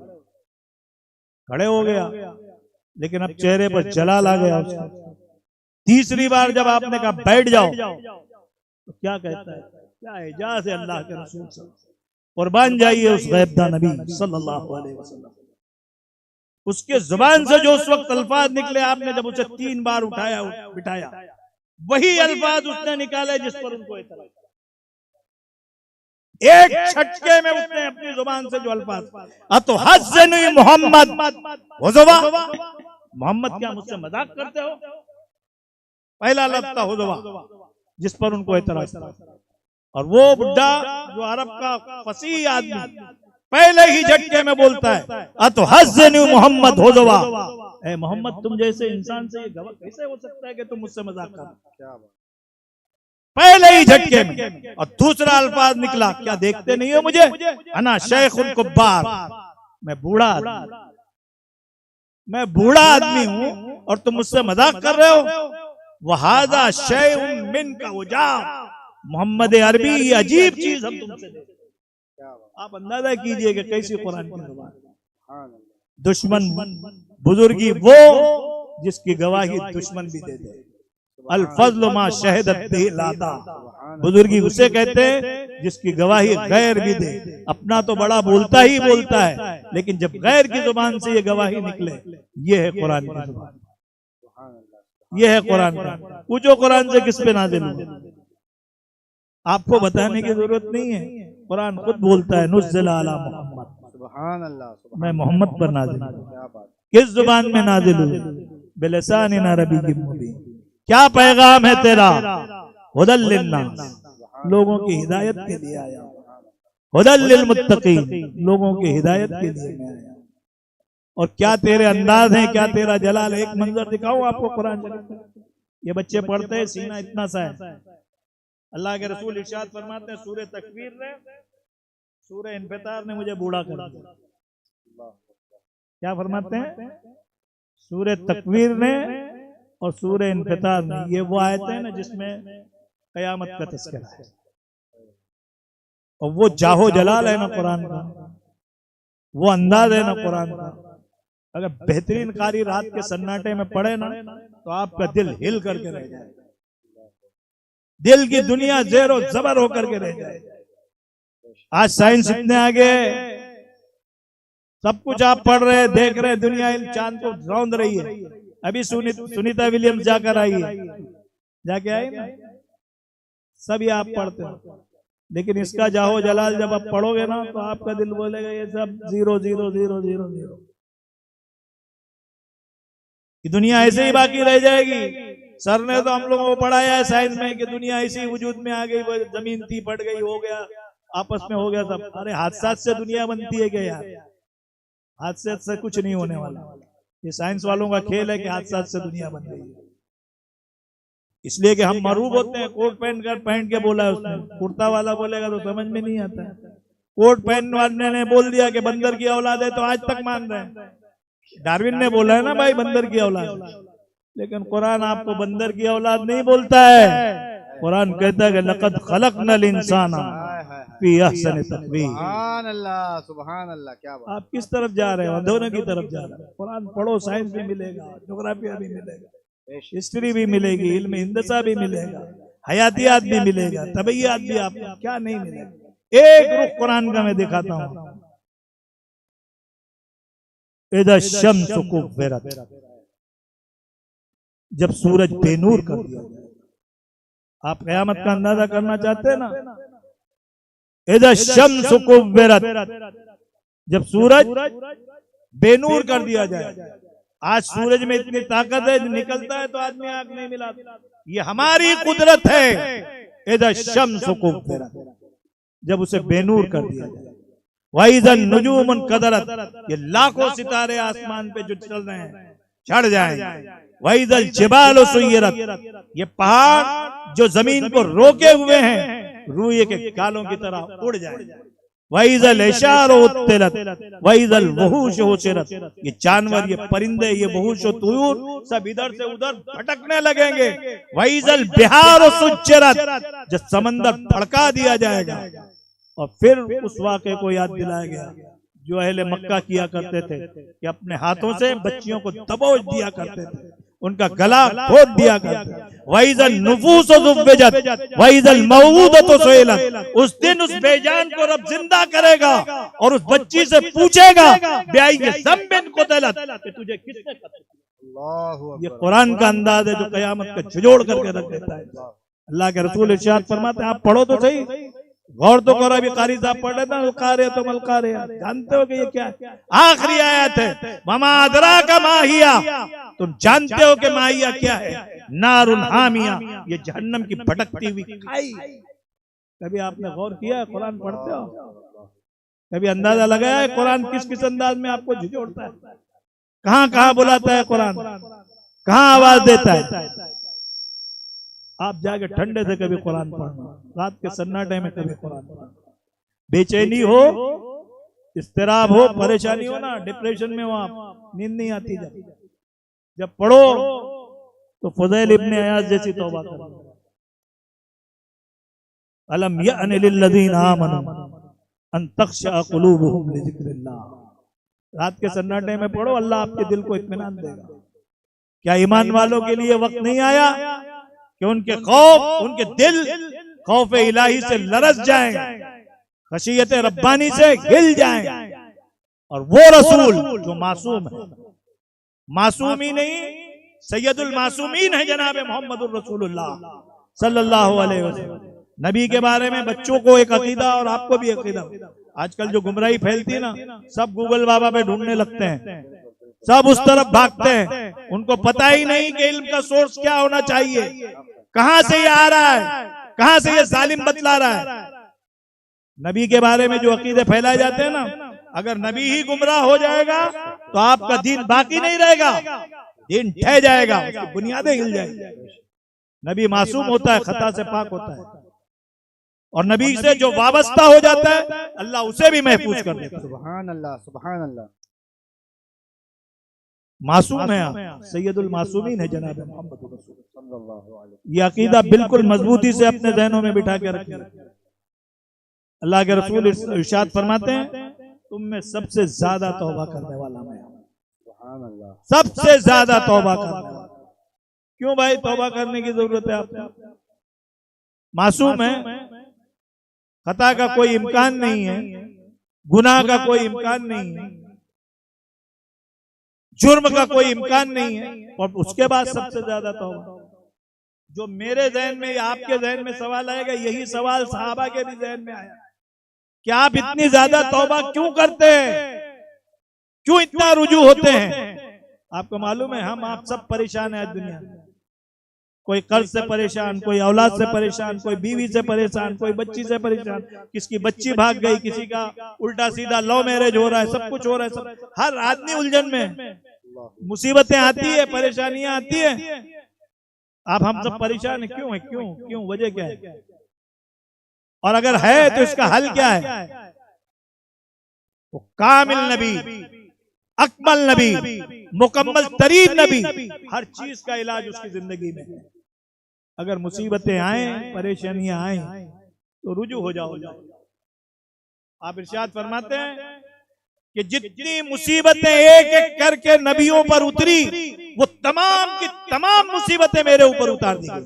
खड़े हो गया, लेकिन अब चेहरे पर जलाल आ गया उसका। तीसरी बार जब आपने कहा बैठ जाओ, तो क्या कहता है, क्या एजाज़ है अल्लाह के रसूल से। कुर्बान जाइए उस गैबदा नबी सल्लल्लाहु अलैहि वसल्लम, उसके जुबान से जो उस वक्त अल्फाज निकले, आपने जब उसे 3 बार उठाया बिठाया, वही अल्फाज उसने निकाले जिस पर उनको इतला। एक झटके में उसने अपनी जुबान से जो अल्फाज, अतुहज़्ज़िनु मोहम्मद हुज़वा, मोहम्मद क्या मुझसे मजाक करते हो, पहला लफ्ज़ था हुज़वा, जिस पर उनको एतराज था। और वो बुड्ढा जो अरब का फसीह आदमी पहले ही झटके में बोलता है अतुहज़्ज़िनु मोहम्मद हुज़वा, ए मोहम्मद तुम जैसे इंसान से ये गवाह कैसे हो सकता है कि तुम मुझसे मजाक कर रहे हो, पहले ही झटके में। और दूसरा अल्फाज निकला, क्या देखते नहीं हो मुझे, अना शेखुल कुब्बार, मैं बूढ़ा आदमी हूं और तुम मुझसे मजाक कर रहे हो। वहादा शैउन मिनका उजाब, मोहम्मद अरबी ये अजीब चीज हम तुमसे देखते। आप अंदाजा कीजिए कि कैसी कुरान की जुबान। दुश्मन बुजुर्गी वो जिसकी गवाही दुश्मन भी दे दे, अल फज़्ल मा शहदत बिही लादा, बुजुर्गी उसे कहते हैं जिसकी गवाही गैर भी दे। अपना तो बड़ा बोलता ही बोलता है, लेकिन जब गैर की जुबान से ये गवाही निकले, ये है कुरान की जुबान, ये है कुरान का। पूछो कुरान से किस पे नाज़िल हुआ, आपको बताने की जरूरत नहीं है, कुरान खुद बोलता है नुज़्ज़िला अला मोहम्मद, सुभान अल्लाह, मैं मोहम्मद पर नाज़िल हुआ। किस जुबान में नाज़िल हुआ, बिलिसानिन अरबिय्यिन मुबीन, क्या पैगाम है तेरा, हुदल लिन्नास, लोगों की हिदायत के लिए आया, हुदल लिल मुत्तकीन, लोगों की हिदायत के लिए मैं आया। और क्या तेरे अंदाज हैं, क्या तेरा जलाल है। एक मंजर दिखाऊं आपको कुरान शरीफ, ये बच्चे पढ़ते हैं, सीना इतना सा है। अल्लाह के रसूल इरशाद फरमाते हैं, सूरह तकवीर ने, सूरह इन्फितार ने मुझे बूढ़ा कर दिया। क्या फरमाते हैं, सूरह तकवीर ने और सूरह इन्फितार ने, ये वो आयतें हैं ना जिसमें कयामत का तज़किरा है, और वो जाहो जलाल है ना कुरान का, वो अंदाज है ना कुरान का। अगर बेहतरीन कारी रात के सन्नाटे में पड़े ना, तो आपका दिल हिल करके रह जाए, दिल की दुनिया ज़ेरो ज़बर होकर के रह जाए। आज साइंस इतने आगे, सब कुछ आप पढ़ रहे, देख रहे, दुनिया इन चांद को रौंद रही है। अभी सुनीता विलियम्स जाकर आई है, जाके आई ना, सभी आप पढ़ते हैं, लेकिन इसका जाहो जलाल जब आप पढ़ोगे ना, तो आपका दिल बोलेगा ये सब 0 0 0 0 0। कि दुनिया ऐसे ही बाकी रह जाएगी। सर ने तो हम लोगों को पढ़ाया है साइंस में कि दुनिया ऐसी वजूद में आ गई, जमीन थी फट गई, हो गया, आपस में हो गया सब। अरे हादसात से दुनिया बनती है क्या यार, हादसे से कुछ नहीं होने वाला। ये साइंस वालों का खेल है कि हादसात से दुनिया बन गई, इसलिए कि हम मरूब होते हैं। कोट पहन के बोला है उसने, कुर्ता वाला बोलेगा तो समझ में नहीं आता है। कोट पहन वाले ने बोल दिया कि बंदर की औलाद है, तो आज तक मान रहे हैं। डार्विन ने बोला है ना भाई बंदर की औलाद, लेकिन कुरान आपको बंदर की औलाद नहीं बोलता है। कुरान कहता है कि लक़द खलक़नल इंसाना फी अहसनि तक़वीम। सुभान अल्लाह, सुभान अल्लाह, क्या बात। आप किस तरफ जा रहे हो, अंधोने की तरफ जा रहे हो। कुरान पढ़ो, साइंस भी मिलेगा, ज्योग्राफिया भी मिलेगा, हिस्ट्री भी मिलेगी, इल्म हिंदसा भी मिलेगा, हयातियात भी मिलेगा, तबैयात भी, आपको क्या नहीं मिलेगा। एक रुख कुरान का मैं दिखाता हूँ, इज़ा शम्सु कुव्विरत, जब सूरज बेनूर कर दिया जाए। आप क़यामत का अंदाजा करना चाहते हैं ना, इज़ा शम्सु कुव्विरत, जब सूरज बेनूर कर दिया जाए। आज सूरज में इतनी ताकत है, निकलता है तो आदमी आंख नहीं मिलाता। ये हमारी कुदरत है। इधर शम्स को जब उसे बेनूर कर दिया जाए, वाइज़ल नुजूमुन कदरत, ये लाखों सितारे आसमान पे जो चल रहे हैं चढ़ जाएं। वाइज़ल जिबाल सुय्यरत, ये पहाड़ जो जमीन को रोके हुए हैं रूए के गालों की तरह उड़ जाएं। वाइज़ल इशार उत्तिलत, वाइज़ल वहूश हुशिरत, ये जानवर, ये परिंदे, ये वहूश तुयूर सब इधर से उधर भटकने लगेंगे। वाइज़ल बिहार सुज्जरत, जो समंदर भड़का दिया जाएगा। और फिर उस वाक़े को याद दिलाया गया जो अहले मक्का किया करते थे कि अपने हाथों से बच्चियों को दबोच दिया करते थे, उनका गला खोद दिया करते थे। वाइज़ल नुफूस ज़ुव्विजत, वाइज़ल मौऊदत सुइलत, उस दिन उस बेजान को रब जिंदा करेगा और उस बच्ची से पूछेगा बेआई ज़म्बिन क़ुतिलत, कि तुझे किसने कत्ल किया। ये कुरान का अंदाज है जो कयामत का झुझोड़ करके रख देता है। अल्लाह के रसूल इरशाद फरमाते हैं, आप पढ़ो तो सही, गौर तो करो। अभी कारी साहब पढ़ रहे ना, कारे तो मल कारे, जानते हो कि ये क्या है? आखिरी आयत है, वमा अदराका माहिया, तुम जानते हो कि माहिया क्या है? नारुन हामिया, ये जहन्नम की भटकती हुई खाई। कभी आपने गौर किया है? कुरान पढ़ते हो, कभी अंदाजा लगाया है कुरान किस किस अंदाज में आपको झिझोड़ता है? कहाँ कहाँ बुलाता है कुरान, कहाँ आवाज देता है? आप जाके ठंडे से कभी कुरान पढ़ना, रात के सन्नाटे में कभी कुरान पढ़ना। बेचैनी हो, इस्तिराब हो, परेशानी हो ना, डिप्रेशन में हो आप, नींद नहीं आती, जब पढ़ो तो फुज़ैल इब्ने अयाज़ जैसी तौबा करो। अलम यअन लिल्लज़ीना आमनू अन तख़शअ क़ुलूबुहुम लिज़िक्रिल्लाह। रात के सन्नाटे में पढ़ो, अल्लाह आपके दिल को इत्मीनान देगा। क्या ईमान वालों के लिए वक्त नहीं आया कि उनके खौफ, उनके दिल खौफ इलाही से लरस जाएं, खशियत रब्बानी से हिल जाएं। और वो रसूल जो मासूम है, मासूम ही नहीं सैयदुल मासूमीन है जनाब मोहम्मदुर रसूलुल्लाह सल्लल्लाहु अलैहि वसल्लम। नबी के बारे में बच्चों को एक अकीदा और आपको भी अकीदा। आजकल जो गुमराही फैलती है ना, सब गूगल बाबा पे ढूंढने लगते हैं, सब उस तरफ भागते हैं। उनको पता ही नहीं कि इल्म का सोर्स क्या होना चाहिए, कहां से ये आ रहा है, कहां से ये जालिम बतला रहा है। नबी के बारे में जो अकीदे फैलाए जाते हैं ना, अगर नबी ही गुमराह हो जाएगा तो आपका दीन बाकी नहीं रहेगा, दीन ढह जाएगा, उसकी बुनियादें हिल जाएंगी। नबी मासूम होता है, खता से पाक होता है, और नबी से जो वाबस्ता हो जाता है अल्लाह उसे भी महफूज कर देता है। सुभान अल्लाह, सुभान अल्लाह। मासूम है आप, सैयदुल मासूमीन है जनाब मोहम्मद सल्लल्लाहु अलैहि वसल्लम। ये अकीदा बिल्कुल मजबूती से अपने जहनों में बिठा के रखिए। अल्लाह के रसूल इरशाद फरमाते हैं, तुम में सबसे ज्यादा तौबा करने वाला मैं हूं। सुभान अल्लाह, सबसे ज्यादा तौबा करने वाला। क्यों भाई तौबा करने की जरूरत है आपको? मासूम है, खता का कोई इम्कान नहीं है, गुनाह का कोई इम्कान नहीं है, जुर्म का कोई इम्कान नहीं है, और उसके बाद सबसे ज्यादा तौबा। जो मेरे जहन में या आपके जहन में सवाल आएगा, यही सवाल सहाबा के भी जहन में आया कि आप इतनी ज्यादा तौबा क्यों करते हैं, क्यों इतना रुजू होते हैं? आपको मालूम है हम आप सब परेशान है दुनिया में। कोई कर्ज से परेशान, कोई औलाद से परेशान, कोई बीवी से परेशान, कोई बच्ची से परेशान, किसकी बच्ची भाग गई, किसी का उल्टा सीधा लव मैरिज हो रहा है, सब कुछ हो रहा है, सब हर आदमी उलझन में। मुसीबतें आती है, परेशानियां आती है, आप हम सब परेशान है। क्यों है? क्यों क्यों वजह क्या है? और अगर है तो इसका हल क्या है? वो कामिल नबी, अकमल नबी, मुकम्मल तरीन नबी, हर चीज का इलाज उसकी जिंदगी में है। अगर मुसीबतें आए, परेशानियां आए तो रुजू हो जाओ। आप इरशाद फरमाते हैं कि जितनी मुसीबतें एक एक करके नबियों पर उतरी, वो तमाम की तमाम मुसीबतें मेरे ऊपर उतार दी गई।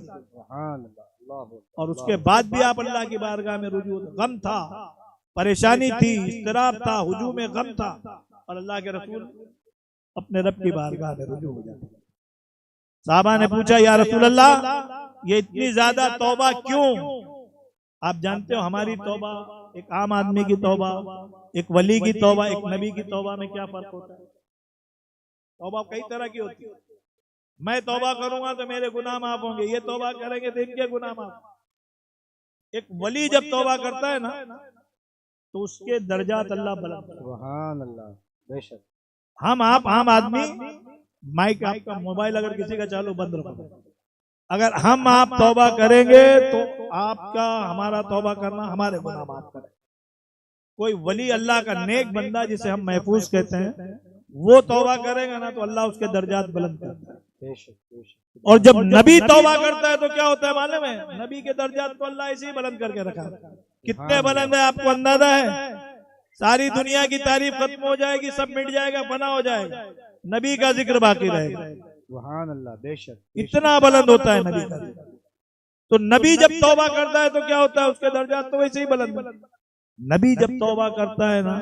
और उसके बाद भी आप अल्लाह की बारगाह में रुजू होते। गम था, परेशानी थी, इस्तराब था, हुजूम गम था, और अल्लाह के रसूल अपने रब की बारगाह में रुजू हो जाते। साहबा ने पूछा, या रसूल अल्लाह ये इतनी ज्यादा तौबा क्यों? आप जानते हो हमारी तौबा, एक आम आदमी की तौबा, एक वली की तौबा, एक नबी की तौबा में क्या फर्क होता है? तौबा कई तरह की होती है। मैं तौबा करूंगा तो मेरे गुनाह माफ होंगे, ये तौबा करेंगे तो इनके गुनाह माफ। एक वली जब तौबा करता है ना तो उसके दर्जात अल्लाह बुलंद करता है। सुभान अल्लाह, बेशक। हम आप आम आदमी, माइक आपका मोबाइल अगर किसी का चालू बंद रखो, अगर हम आप तौबा करेंगे तो आपका हमारा तौबा करना हमारे गुनाह माफ करे। कोई वली अल्लाह का नेक बंदा जिसे हम महफूज कहते हैं, वो तौबा करेगा ना तो अल्लाह उसके दर्जात बुलंद करता है। बेशक, बेशक। और जब नबी तौबा करता है तो क्या होता है मालूम है? नबी के दर्जात को अल्लाह ऐसे ही बुलंद करके रखा है। कितने बुलंद है आपको अंदाजा है? सारी दुनिया की तारीफ खत्म हो जाएगी, सब मिट जाएगा, फना हो जाएगा, नबी का जिक्र बाकी रहेगा। सुभान अल्लाह, बेशक। इतना बुलंद होता है नबी का। तो नबी जब तौबा करता है तो क्या होता है? उसके दर्जात तो वैसे ही बुलंद। नबी जब तौबा करता है ना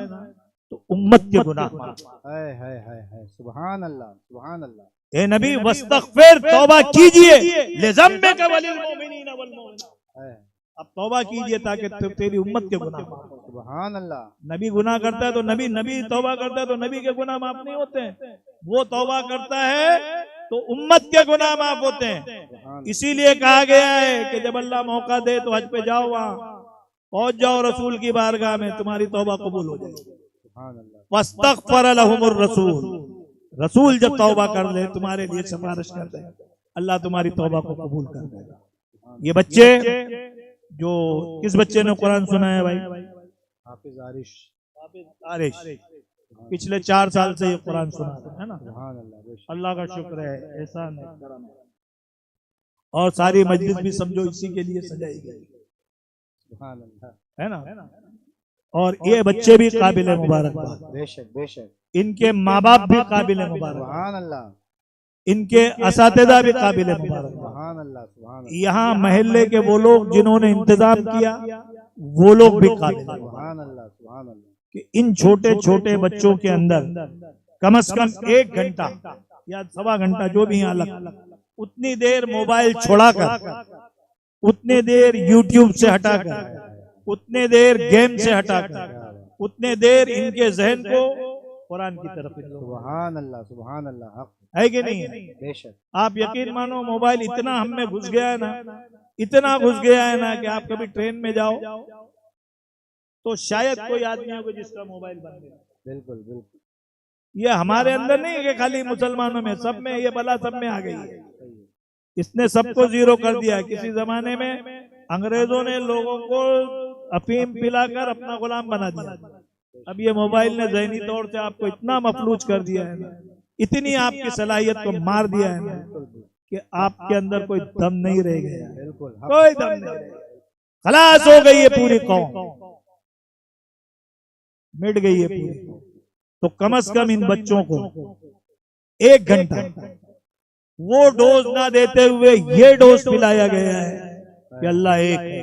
तो उम्मत के गुनाह माफ। है। सुभान अल्लाह, सुभान अल्लाह। ए नबी वस्तगफिर, तौबा कीजिए, लिज़म्बिका वलिल मोमिनीन वल मोमिनात। अब तौबा कीजिए ताकि तेरी उम्मत के गुनाह माफ हो। सुभान अल्लाह। नबी गुनाह करता है तो नबी तौबा करता है तो नबी के गुनाह माफ नहीं होते हैं। वो तौबा करता है तो उम्मत के गुनाह माफ होते हैं। इसीलिए कहा गया है कि जब अल्लाह मौका दे तो हज पे जाओ, वहां पहुंच जाओ रसूल की बारगाह में, तुम्हारी तौबा कबूल हो जाएगी। वस्तगफर लहुमुर रसूल, रसूल जब तौबा कर ले तुम्हारे लिए सिफारिश कर दे, अल्लाह तुम्हारी तौबा को कबूल कर देगा। ये बच्चे जो, किस बच्चे ने कुरान सुना है भाई? हाफिज आरिश। आरिश पिछले 4 साल से ये कुरान सुना है ना। सुभान अल्लाह, बेशक। अल्लाह का शुक्र है, ऐसा नहीं। और सारी मजलिस भी समझो इसी के लिए सजाई गई, सुभान अल्लाह, है ना। और ये बच्चे भी काबिल मुबारकबाद, बेशक, बेशक। इनके माँ बाप भी काबिल मुबारक, सुभान अल्लाह। इनके असातिज़ा भी काबिल मुबारक। सुभान अल्लाह, सुभान अल्लाह। यहाँ महल्ले के वो लोग जिन्होंने इंतजाम किया, वो लोग भी काबिल। सुभान अल्लाह, सुभान अल्लाह। कि इन छोटे छोटे बच्चों के अंदर कम से कम 1 घंटा या 1.25 घंटा जो भी यहाँ लग, उतनी देर मोबाइल छोड़ाकर, उतने देर यूट्यूब से हटाकर, उतने देर गेम से हटाकर, उतने देर इनके जहन को कुरान की तरफ। सुभान अल्लाह, सुभान अल्लाह। हक है कि नहीं? बेशक। आप यकीन मानो मोबाइल इतना हम में घुस गया है ना, इतना घुस गया है ना कि आप कभी ट्रेन में जाओ तो शायद कोई आदमी हो जिसका मोबाइल बंद है। बिल्कुल, बिल्कुल। ये हमारे अंदर नहीं है कि खाली मुसलमानों में, सब में ये बला सब में आ गई है। इसने सबको जीरो कर दिया। किसी जमाने में अंग्रेजों ने लोगों को अफीम पिलाकर अपना गुलाम बना दिया। अब ये मोबाइल ने ज़हनी तौर से आपको इतना मफलूज कर दिया है ना, इतनी आपकी सलाहियत को मार दिया है ना कि आपके अंदर कोई दम नहीं रह गया। बिल्कुल, कोई दम नहीं रह गया। खलास हो गई है पूरी कौम, मिट गई है पूरी। तो कम से कम इन बच्चों को 1 घंटा वो डोज ना देते हुए ये डोज पिलाया गया है कि अल्लाह एक है,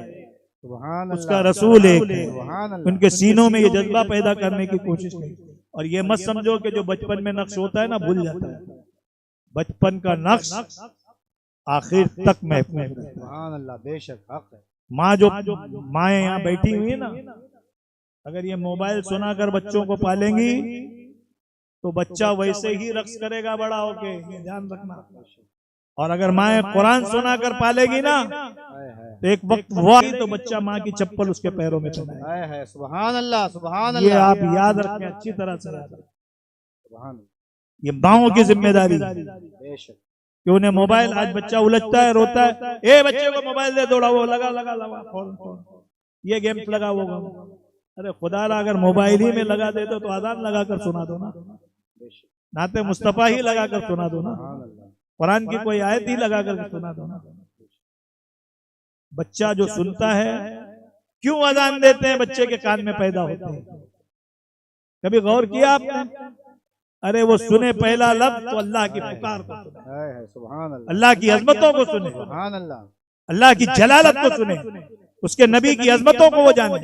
उसका रसूल एक है। उनके सीनों में ये जज्बा पैदा करने की कोशिश की। और ये मत समझो कि जो बचपन में नक्श होता है ना भूल जाता है। बचपन का नक्श आखिर तक महफूज है। सुभान अल्लाह, बेशक। हक है। माँ जो माएँ यहाँ बैठी हुई है ना, अगर ये मोबाइल सुनाकर बच्चों को पालेंगी तो बच्चा वैसे ही रक्स करेगा बड़ा होके, ये ध्यान रखना। और अगर माँ कुरान सुनाकर पालेगी ना तो एक वक्त हुआ तो बच्चा माँ की चप्पल उसके पैरों में चलाएगा। सुभान अल्लाह, सुभान ये अल्लाह। आप याद रखें, अच्छी तरह से याद रखें। सुभान, ये माओ की जिम्मेदारी है बेशक। कि उन्हें मोबाइल, आज बच्चा उलझता है, रोता है, ए बच्चे को मोबाइल दे, दौड़ा वो लगा लगा लगा ये गेम्स लगा वो। अरे खुदा अगर मोबाइल ही में लगा दे तो आजान लगा कर सुना दो ना, नाते मुस्तफा ही लगा कर सुना दो ना, कुरान की कोई आयत ही लगा कर सुना दो ना। बच्चा जो सुनता है, क्यों अजान देते हैं? बच्चे के कान में पैदा होते हैं। कभी गौर किया आपने? अरे वो सुने पहला लफ्ज तो अल्लाह की पुकार को सुने, सुभान अल्लाह। अल्लाह की अजमतों को सुने, सुभान अल्लाह। अल्लाह की जलालत को सुने, उसके नबी की अजमतों को वो जाने।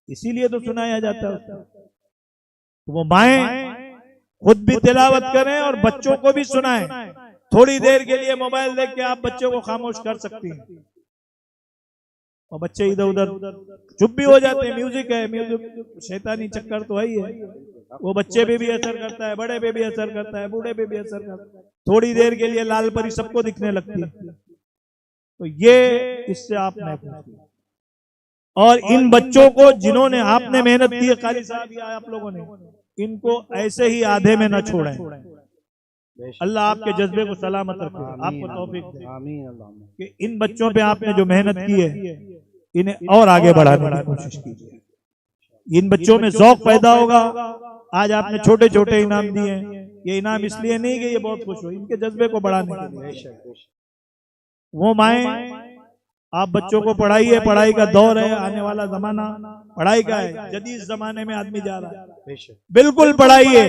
इसीलिए तो सुनाया जाता है। तो वो माएं खुद भी तिलावत करें और बच्चों को भी सुनाएं। थोड़ी देर के लिए मोबाइल देख के आप बच्चों को खामोश कर सकती हैं और बच्चे इधर उधर चुप भी हो जाते हैं। म्यूजिक है, म्यूजिक शैतानी चक्कर तो है ही है। वो बच्चे पे भी असर करता है, बड़े पे भी असर करता है, बूढ़े पे भी असर करता है। थोड़ी देर के लिए लाल परी सबको दिखने लगती है। तो ये इससे आप महफूज। और इन बच्चों को जिन्होंने आपने मेहनत की है, कारी साहब या आप लोगों ने, इनको ऐसे ही आधे में न छोड़ें। अल्लाह आपके जज्बे को सलामत रखे, आपको तौफीक दे। कि इन बच्चों पे आपने जो मेहनत की है, इन्हें और आगे बढ़ाने की कोशिश कीजिए। इन बच्चों में ज़ौक पैदा होगा। आज आपने छोटे छोटे इनाम दिए हैं, ये इनाम इसलिए नहीं कि ये बहुत खुश हो, इनके जज्बे को बढ़ाने के लिए। वो माएँ, आप बच्चों को पढ़ाइए, पढ़ाई का दौर है, आने वाला जमाना पढ़ाई का है, जदीद जमाने में आदमी जा रहा है, बिल्कुल पढ़ाइए।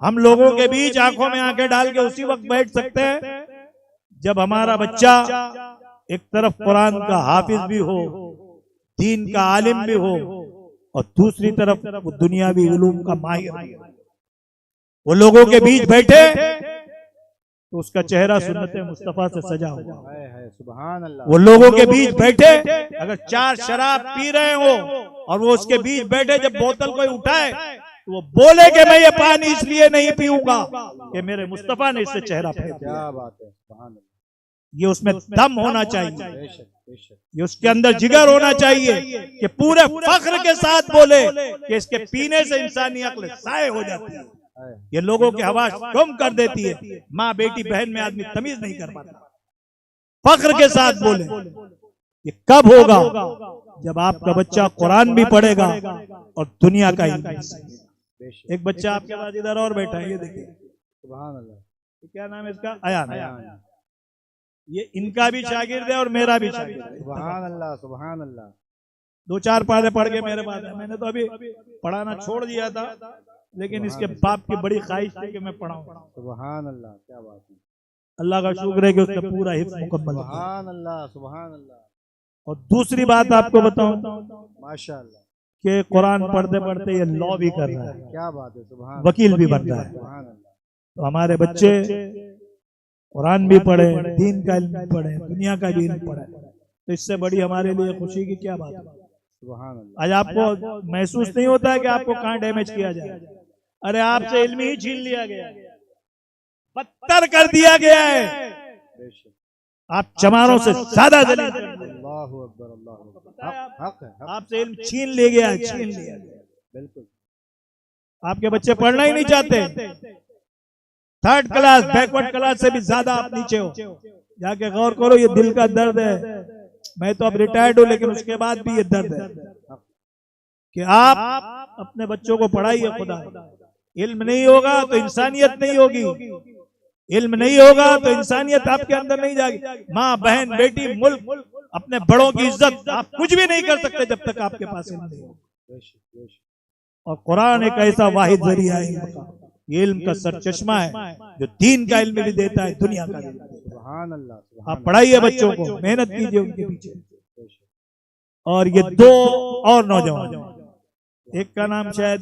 हम लोगों के बीच आंखों में आंखें डाल के उसी वक्त बैठ सकते हैं जब हमारा बच्चा एक तरफ कुरान का हाफिज भी हो, दीन का आलिम भी हो, और दूसरी तरफ वो दुनियावी उलूम का माहिर भी हो। वो लोगों के बीच बैठे तो उसका चेहरा सुन्नत मुस्तफा से सजा हुआ है। सुभान अल्लाह। वो लोगों के बीच बैठे, अगर 4 शराब पी रहे हो और वो उसके बीच बैठे, जब बोतल कोई उठाए तो वो बोले कि मैं ये पानी इसलिए नहीं पीऊंगा कि मेरे मुस्तफा ने इससे चेहरा फेर दिया। क्या बात है, सुभान अल्लाह। ये उसमें दम होना चाहिए, ये उसके अंदर जिगर होना चाहिए कि पूरे फख्र के साथ बोले कि इसके पीने से इंसानी अक्ल साए हो जाती है, ये लोगों की हवा गुम कर देती है। माँ बेटी बहन में आदमी तमीज नहीं कर पाता। फख्र के साथ बोले। ये कब होगा? जब आपका बच्चा कुरान भी पढ़ेगा और दुनिया का इल्म। एक बच्चा आपके पास इधर और बैठा है, ये देखिए, सुभान अल्लाह। क्या नाम है इसका? अयान। ये इनका भी शागिर्द है और मेरा भी शागिर्द है। सुभान अल्लाह, सुभान अल्लाह। 2-4 पारे पढ़ के मेरे पास है। मैंने तो अभी पढ़ाना छोड़ दिया था, लेकिन इसके बाप की बड़ी ख्वाहिश थी कि मैं पढ़ाऊं। सुभान अल्लाह, क्या बात है। अल्लाह का शुक्र है कि उसने पूरा हिफ्ज़ मुकम्मल किया। सुभान अल्लाह, सुभान अल्लाह। और दूसरी बात आपको बताऊं, माशाअल्लाह, कि कुरान पढ़ते पढ़ते ये लॉ भी कर रहा है। क्या बात है, सुभान। वकील भी बन रहा है। सुभान अल्लाह। तो हमारे बच्चे कुरान भी पढ़े, दीन का इल्म भी पढ़े, दुनिया का भी इल्म पढ़े, तो इससे बड़ी हमारे लिए खुशी की क्या बात है। सुभान अल्लाह। आज आपको महसूस नहीं होता है कि आपको कहाँ डैमेज किया जाए? अरे आपसे इल्म ही छीन लिया गया, बदतर कर दिया गया है। आप चमारों से ज्यादा जलील कर दिया। अल्लाहु अकबर, अल्लाहु अकबर। हक है, आपसे इल्म छीन लिया गया, छीन लिया गया। बिल्कुल। आपके बच्चे पढ़ना ही नहीं चाहते। 3rd क्लास, बैकवर्ड क्लास से भी ज्यादा आप नीचे हो। जाके गौर करो, ये दिल का दर्द है। मैं तो अब रिटायर्ड हूं, लेकिन उसके बाद भी ये दर्द है कि आप अपने बच्चों को पढ़ाइए। खुदा, इल्म नहीं होगा तो इंसानियत नहीं होगी, इल्म नहीं होगा तो इंसानियत आपके अंदर नहीं जाएगी। माँ, बहन, बेटी, मुल्क, अपने बड़ों की इज्जत आप कुछ भी नहीं कर सकते जब तक आपके पास इल्म नहीं होगा। और कुरान एक ऐसा वाहिद जरिया है इल्म का, ये इल्म का सरचश्मा है जो दीन का इल्म भी देता है, दुनिया का भी। सुभान अल्लाह। आप पढ़ाइए बच्चों को, मेहनत कीजिए उनके पीछे। और ये 2 और नौजवान, एक का नाम शायद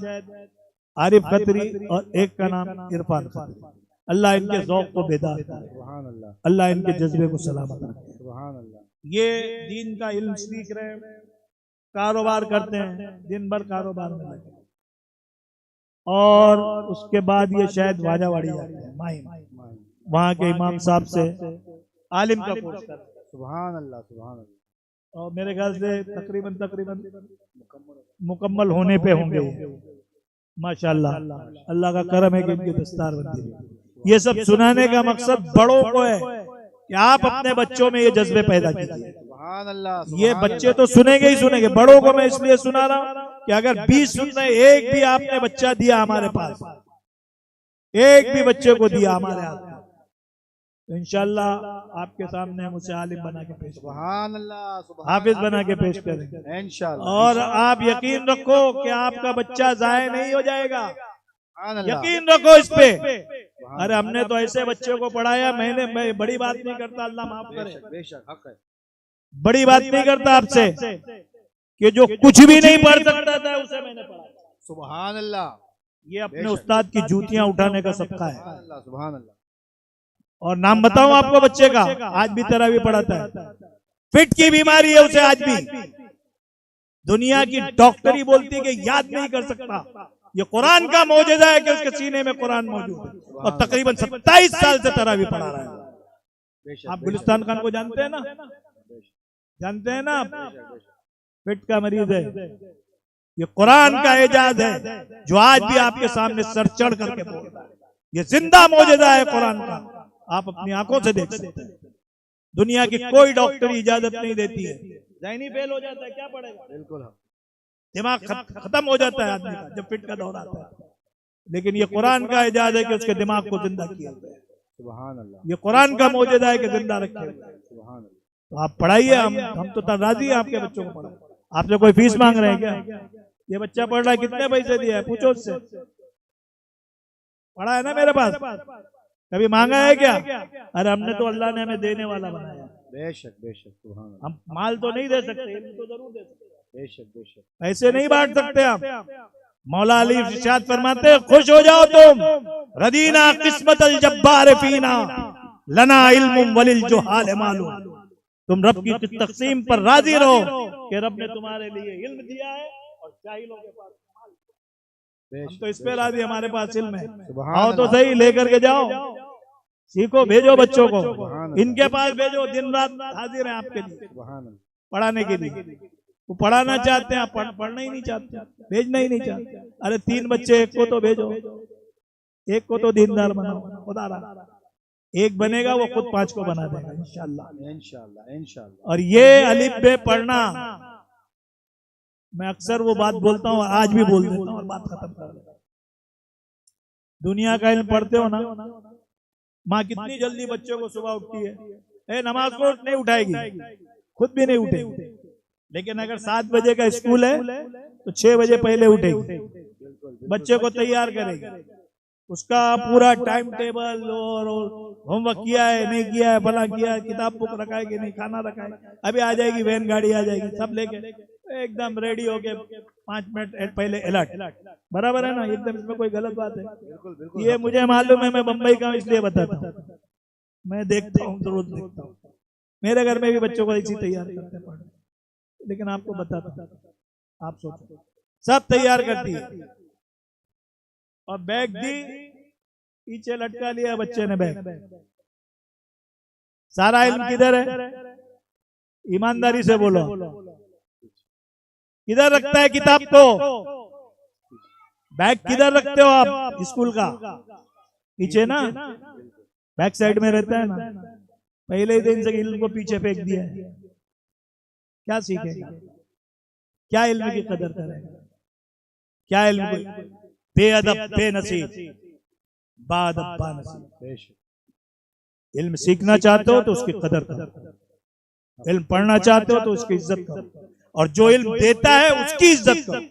आरिफ खत्री और एक का नाम इरफान खत्री। अल्लाह इनके ज़ौक़ को बेदार करे, अल्लाह इनके जज्बे को सलामत रखे। सुभान अल्लाह। ये दीन का इल्म सीख रहे हैं, कारोबार करते हैं, दिन भर कारोबार में लगे, और उसके बाद ये शायद वाजावाड़ी जाते हैं, वहाँ के इमाम साहब से आलिम का कोर्स करते हैं। सुभान अल्लाह, सुभान अल्लाह। और मेरे ख्याल से तकरीबन मुकम्मल होने पे होंगे माशाअल्लाह। अल्लाह का करम है कि इनकी दस्तार बंदी है। ये सब सुनाने का मकसद बड़ों को है कि आप अपने बच्चों में ये जज्बे पैदा कीजिए। सुभान अल्लाह। ये बच्चे तो सुनेंगे ही सुनेंगे, बड़ों को मैं इसलिए सुना रहा हूँ कि अगर 20 सुन रहे, एक भी आपने बच्चा दिया हमारे पास, एक भी बच्चे को दिया हमारे हाथ में, तो इंशाअल्लाह आपके सामने हम उसे आलिम बना के पेश, सुभान अल्लाह, हाफिज बना के पेश करेंगे इंशाअल्लाह। और आप यकीन रखो कि आपका बच्चा जाया नहीं हो जाएगा, यकीन रखो इस पे। अरे हमने तो ऐसे बच्चे को पढ़ाया, मैं बड़ी बात नहीं करता, अल्लाह माफ करे, बेशक हक है, बड़ी बात नहीं करता आपसे कि जो कुछ भी नहीं पढ़ सकता था उसे मैंने पढ़ाया। सुभान अल्लाह। ये अपने उस्ताद की जूतियां उठाने का सबका है। सुभान अल्लाह। और नाम बताऊं आपको बच्चे का, आज भी तरावी पढ़ाता है, फिट की बीमारी है उसे आज भी, दुनिया की डॉक्टरी बोलती है कि याद नहीं कर सकता, ये कुरान का मौजूदा है कि उसके सीने में कुरान मौजूद है और तकरीबन 27 साल से तरावी पढ़ा रहा है। आप गुलिस्तान खान को जानते हैं ना, जानते हैं ना, पेट का मरीज है। ये कुरान का एजाज है जो आज भी आपके सामने सर चढ़ करके बोल रहा है। ये जिंदा मौजूदा है कुरान का, आप अपनी आंखों से देख सकते हैं। दुनिया की कोई डॉक्टरी इजाजत नहीं देती है, ज़हनी फेल हो जाता है क्या पड़ेगा, बिल्कुल दिमाग खत्म हो जाता है आदमी का जब फिट का दौर आता है। लेकिन ये कुरान का एजाज है कि उसके दिमाग को जिंदा किया गया है। सुभान अल्लाह। ये कुरान का मौजूदा है कि जिंदा रखे। सुभान अल्लाह। तो आप पढ़ाइए, हम तो राजी हैं आपके बच्चों को पढ़ाए। आपसे कोई फीस मांग रहे हैं क्या? ये बच्चा पढ़ रहा है, कितने पैसे दिया है पूछो उससे। पढ़ा है ना मेरे पास, कभी मांगा है क्या? अरे हमने तो अल्लाह ने हमें देने वाला बनाया। बेशक बेशक, सुभान अल्लाह। हम माल तो नहीं दे सकते, तो जरूर दे सकते। बेशक बेशक, ऐसे नहीं बांट सकते आप। मौला अली इरशाद फरमाते, खुश हो जाओ तुम, रदीना किस्मत अल जब्बार फीना लना इल्मुम वलिल जुहाल मालूम। तुम रब की तकसीम पर राजी रहो कि रब ने तुम्हारे लिए इल्म दिया है और जाहिलों के पास माल। हम तो इस पे राजी, हमारे पास इल्म है। आओ तो सही, लेकर के जाओ, सीखो, भेजो बच्चों को, इनके पास भेजो, दिन रात हाजिर है आपके लिए पढ़ाने के लिए। वो पढ़ाना चाहते हैं, पढ़ना ही नहीं चाहते, भेजना ही नहीं चाहते। अरे 3 बच्चे, एक को तो भेजो, एक को तो दीनदार बनाओ। खुदा रहा एक बनेगा वो खुद 5 को बना देगा इंशाल्लाह इंशाल्लाह इंशाल्लाह। और ये अलिफ बे पढ़ना, मैं अक्सर वो बात बोलता हूँ, आज भी बोल देता हूँ और बात खत्म कर देता हूँ। दुनिया का इल्म पढ़ते हो ना, माँ कितनी जल्दी बच्चों को सुबह उठती है, नमाज को नहीं उठाएगी, खुद भी नहीं उठेगी। लेकिन अगर 7 बजे का स्कूल है तो 6 बजे पहले उठेगी, बच्चे को तैयार करेगी, उसका पूरा टाइम टेबल और होमवर्क किया है नहीं किया है, भला किया है, किताब बुक रखा है कि नहीं, खाना रखा है, अभी आ जाएगी वैन गाड़ी आ जाएगी, सब लेके एकदम रेडी होके 5 मिनट पहले अलर्ट। बराबर है ना, एकदम इसमें कोई गलत बात है? ये मुझे मालूम है, मैं बम्बई का इसलिए बताता हूँ, मैं देखता हूँ, रोज देखता हूँ, मेरे घर में भी बच्चों को इसी तैयार करते हैं। लेकिन आपको बताता हूँ, आप सोचो, सब तैयार करती है और बैग दी, पीछे लटका लिया बच्चे ने बैग। सारा इल्म किधर है? ईमानदारी से बोलो, किधर रखता है किताब को? बैग किधर रखते हो आप स्कूल का? पीछे ना, बैक साइड में रहता है ना। पहले ही दिन से इल्म को पीछे फेंक दिया है, क्या सीखेगा? क्या इल्म की कदर करेगा? क्या इल्म की? बेअदब बेनसीब बादब बानसीब। इल्म सीखना चाहते हो तो उसकी कदर करो, इल्म पढ़ना चाहते हो तो उसकी इज्जत करो, और जो इल्म देता है उसकी इज्जत करो।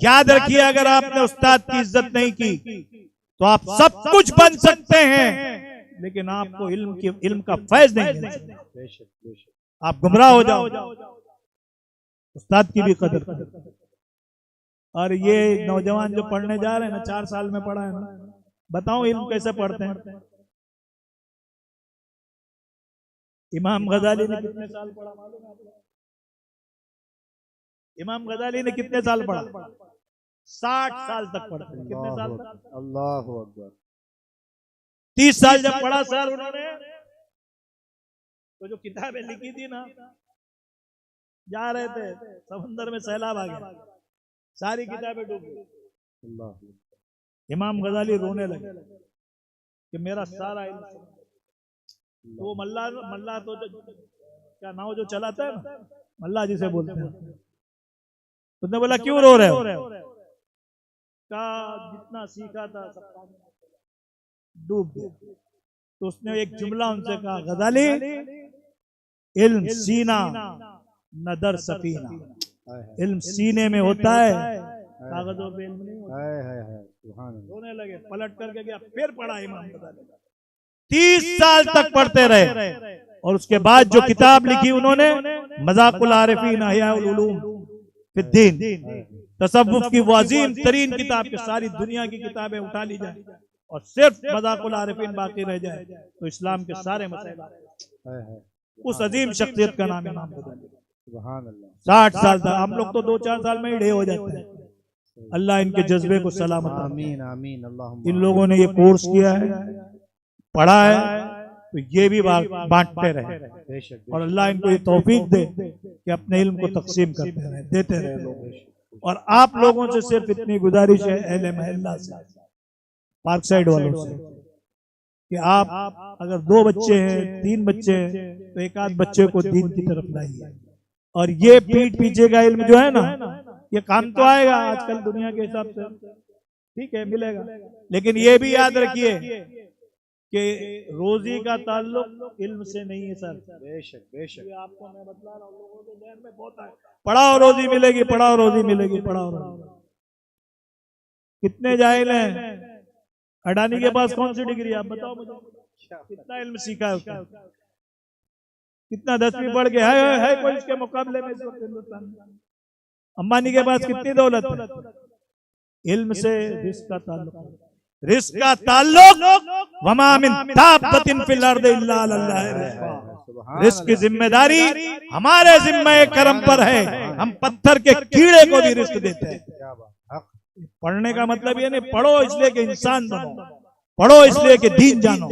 याद रखिए, अगर आपने उस्ताद की इज्जत नहीं की तो आप सब कुछ बन सकते हैं, लेकिन आपको इल्म का फैज नहीं मिल सकता, आप गुमराह हो जाओ। उस्ताद की भी कदर करो। और ये नौजवान जो पढ़ने जा रहे हैं ना, 4 साल में पढ़ा है ना, बताओ इल्म कैसे पढ़ते हैं? इमाम गजाली ने कितने साल पढ़ा मालूम है आपको? इमाम गजाली ने कितने साल पढ़ा? 60 साल तक पढ़ते। कितने साल तक? अल्लाहु अकबर। 30 साल जब पढ़ा सर उन्होंने, तो जो किताबें लिखी थी ना, जा रहे थे समंदर में सैलाब आ गया, सारी किताबें डूब गई। इमाम गजाली रोने लगे कि मेरा सारा इल्म। तो मल्ला तो क्या नाव जो चलाता है ना, मल्ला जिसे बोलते हैं, उसने बोला क्यों रो रहे हो? का जितना सीखा था सब डूब गया। तो उसने एक जुमला उनसे कहा, गजाली इल्म सीना नदर सफीना, इल्म सीने में होता है, कागजों पे इल्म नहीं होता। रोने लगे, पलट करके गया, फिर पढ़ा इमाम गजाली। 30 साल तक पढ़ते रहे, और उसके बाद जो किताब लिखी उन्होंने, मज़ाकुल आरिफीन अहयाउल उलूम फिद्दीन, तसव्वुफ की वो अजीम तरीन किताब के सारी दुनिया की किताबें उठा ली जाए और सिर्फ मज़ाकुल आरिफीन बाकी रह जाए तो इस्लाम के सारे मसले। उस अजीम शख्सियत का नाम इमाम गजाली। 60 साल था, हम लोग तो 2-4 साल में ही ढे हो जाते हैं। अल्लाह इनके जज्बे को सलामत रखे। आमीन आमीन अल्लाहुम्मा। इन लोगों ने ये कोर्स किया है, पढ़ा है, तो ये भी बांटते रहे बेशक और अल्लाह इनको ये तौफीक दे कि अपने इल्म को तकसीम करते रहे, देते रहे लोग। और आप लोगों से सिर्फ इतनी गुजारिश है, अहले महल्ला से, पार्क साइड वालों से, कि आप अगर 2 बच्चे हैं, 3 बच्चे हैं, तो एक आध बच्चे को दीन की तरफ लाइए। और ये पीठ पीछे का इल्म जो है ना, ये काम तो आएगा आजकल दुनिया के हिसाब से, ठीक है, मिलेगा, लेकिन ये भी याद रखिए कि रोजी का ताल्लुक इल्म से नहीं है सर। बेशक बेशक। ये आपको मैं बतला रहा हूँ, लोगों के ज़हन में बहुत है, पढ़ाओ रोजी मिलेगी, पढ़ाओ रोजी मिलेगी, पढ़ाओ रोजी। कितने जाहिल हैं? अडानी के पास कौन सी डिग्री है, आप बताओ मुझे, कितना इल्म सीखा है उसने, कितना 10वीं पढ़ के है कोई इसके मुकाबले में इस वक्त हिंदुस्तान में? अंबानी के पास कितनी दौलत है? इल्म से रिस्क का ताल्लुक, रिस्क का ताल्लुक वमा मिन दाब्बतिन फिल अर्द इल्ला अल्लाह रिस्क़ुहा। रिस्क की जिम्मेदारी हमारे जिम्मे करम पर है, हम पत्थर के कीड़े को भी रिस्क देते हैं। पढ़ने का मतलब ये नहीं पढ़ो इसलिए कि इंसान बनो, पढ़ो इसलिए कि दीन जानो,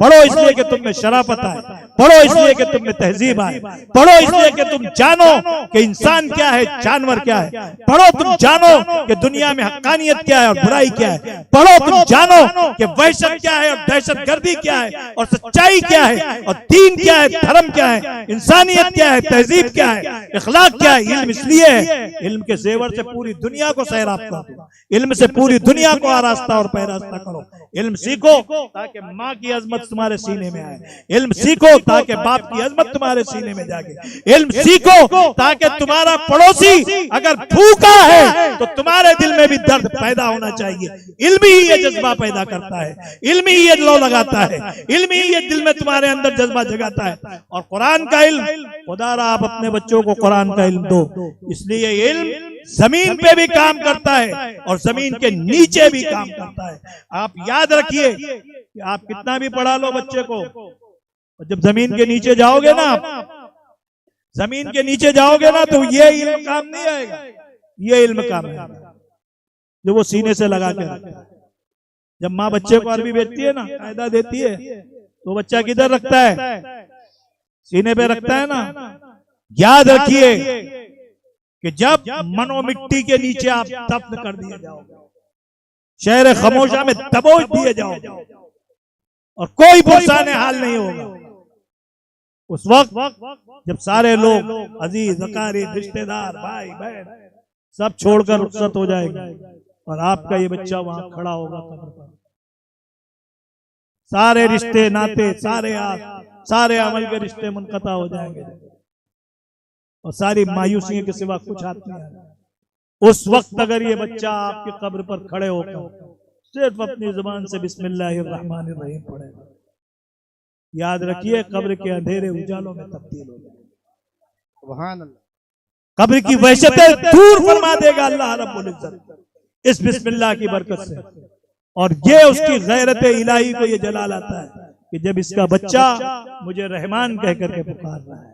पढ़ो इसलिए कि तुम में शराफत आए, पढ़ो इसलिए कि तुम में तहजीब आए, पढ़ो इसलिए कि तुम जानो कि इंसान क्या है, जानवर क्या है, पढ़ो तुम जानो कि दुनिया में हक्कानियत क्या है और बुराई क्या है, पढ़ो तुम जानो कि वहशत क्या है और दहशतगर्दी क्या है और सच्चाई क्या है और दीन क्या है, धर्म क्या है, इंसानियत क्या है, तहजीब क्या है, इखलाक क्या है। इल्म इसलिए है, इल्म के जेवर से पूरी दुनिया को सैराब करो, इल्म से पूरी दुनिया को आरास्ता और पैरास्ता करो। इल्म सीखो ताकि माँ की अजमत तुम्हारे सीने में आए, इल्म सीखो ताकि बाप की अजमत तुम्हारे सीने में जागे, इल्म सीखो ताकि तुम्हारा पड़ोसी अगर भूखा है तो तुम्हारे दिल में भी दर्द पैदा होना चाहिए। इल्म ही ये जज्बा पैदा करता है, इल्म ही ये लो लगाता है, इल्म ही ये दिल में तुम्हारे अंदर जज्बा जगाता है। और कुरान का इल्म, खुदारा आप अपने बच्चों को कुरान का इल्म दो, इसलिए इल्म जमीन पे भी काम करता है और जमीन के नीचे भी काम करता है। आप याद रखिए कि आप कितना भी पढ़ा लो बच्चे को, जब जमीन के नीचे जाओगे ना, जमीन के नीचे जाओगे ना, तो ये इल्म काम नहीं आएगा, ये इल्म काम आएगा जो वो सीने से लगा के रखता है। जब माँ बच्चे को अरबी बेचती है ना, कायदा देती है, तो बच्चा किधर रखता है? सीने पे रखता है ना। याद रखिए कि जब मनो मिट्टी के नीचे आप दफन कर दिए जाओगे, शहर खामोशा में दबोच दिए जाओगे और कोई पुरसाने हाल नहीं होगा, उस वक्त जब सारे लोग अजीज अकारीब रिश्तेदार भाई बहन सब छोड़कर रुखसत हो जाएंगे और आपका ये बच्चा वहां खड़ा होगा कब्र पर, सारे रिश्ते नाते, सारे अमल के रिश्ते मुनक़ता हो जाएंगे और सारी मायूसियों के सिवा कुछ हाथ नहीं आएगा। उस वक्त अगर ये बच्चा आपकी कब्र पर खड़े होकर सिर्फ अपनी जुबान से बिस्मिल्लाहिर्रहमानिर्रहीम पढ़ेगा, याद रखिए कब्र के अंधेरे उजालों में तब्दील हो जाएगा। सुभान अल्लाह। कब्र की वहशतें दूर फरमा देगा अल्लाह रब्बुल इज्जत इस बिस्मिल्लाह की बरकत से। और ये उसकी गैरत इलाही को ये जलाल आता है कि जब इसका बच्चा मुझे रहमान कह करके पुकार रहा है,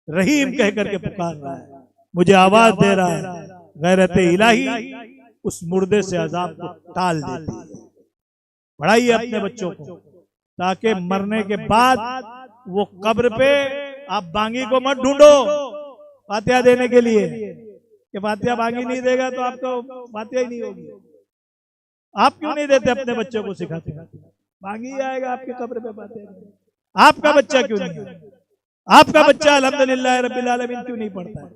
रहीम कह करके पुकार रहा है, मुझे आवाज दे रहा है, गैरत इलाही उस मुर्दे से अजाब को टाल देती है। पढ़ाइए अपने बच्चों को ताकि मरने के बाद वो कब्र पे आप बांगी को मत ढूंढो फातिहा देने के लिए कि फातिहा बांगी नहीं देगा तो आपको फातिहा ही नहीं होगी। आप क्यों नहीं देते अपने बच्चों को सिखाते? बांगी आएगा आपके कब्र पे फातिहा। आपका बच्चा क्यों नहीं है? आपका बच्चा अल्हम्दुलिल्लाह रब्बिल आलमीन क्यों नहीं पढ़ता है?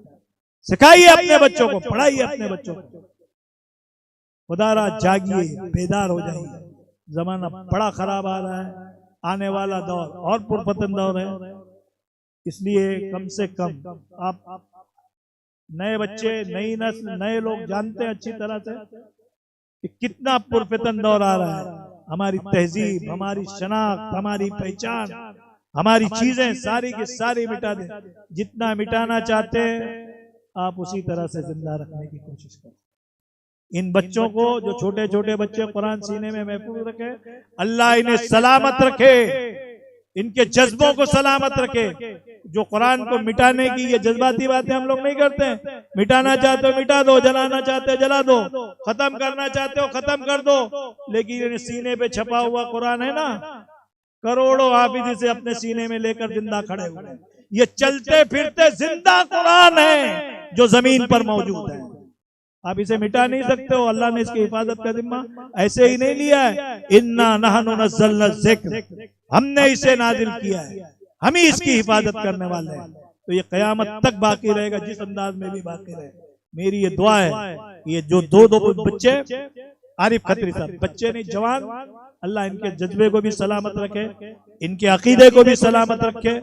सिखाइए अपने बच्चों को, पढ़ाइए अपने बच्चों को। खुदारा जागिए, बेदार हो जाइए, जमाना बड़ा खराब आ रहा है, आने वाला दौर और पुरफतन दौर है। इसलिए कम से कम आप नए बच्चे, नई नस्ल, नए लोग जानते हैं अच्छी तरह से कि कितना पुरफतन दौर आ रहा है। हमारी तहजीब, हमारी शनाख्त, हमारी पहचान, हमारी चीजें सारी की सारी मिटा दें। जितना मिटाना चाहते हैं आप उसी तरह से जिंदा रखने की कोशिश करें। इन बच्चों को, जो छोटे छोटे बच्चे कुरान सीने में महफूज रखे, अल्लाह इन्हें सलामत रखे, इनके जज्बों को सलामत रखे। जो कुरान को मिटाने की ये जज्बाती बातें हम लोग नहीं करते हैं। मिटाना चाहते हो मिटा दो, जलाना चाहते हो जला दो, खत्म करना चाहते हो खत्म कर दो। लेकिन ये सीने पे छपा हुआ कुरान है ना, करोड़ों हाफिज इसे अपने सीने में लेकर जिंदा खड़े हुए हैं। ये चलते फिरते जिंदा कुरान है जो जमीन पर मौजूद है। आप इसे मिटा नहीं सकते हो। अल्लाह ने इसकी हिफाजत का जिम्मा ऐसे ही नहीं लिया है। इन्ना नहनु नज़्ज़लना ज़िक्र, हमने इसे नाजिल किया है, हम ही इसकी हिफाजत करने वाले हैं। तो ये कयामत तक बाकी रहेगा, जिस अंदाज में भी बाकी रहे। मेरी ये दुआ है, ये जो दो बच्चे आरिफ खत्री साहब, बच्चे नहीं जवान, अल्लाह इनके जज्बे को भी सलामत रखे, इनके अकीदे को भी सलामत रखे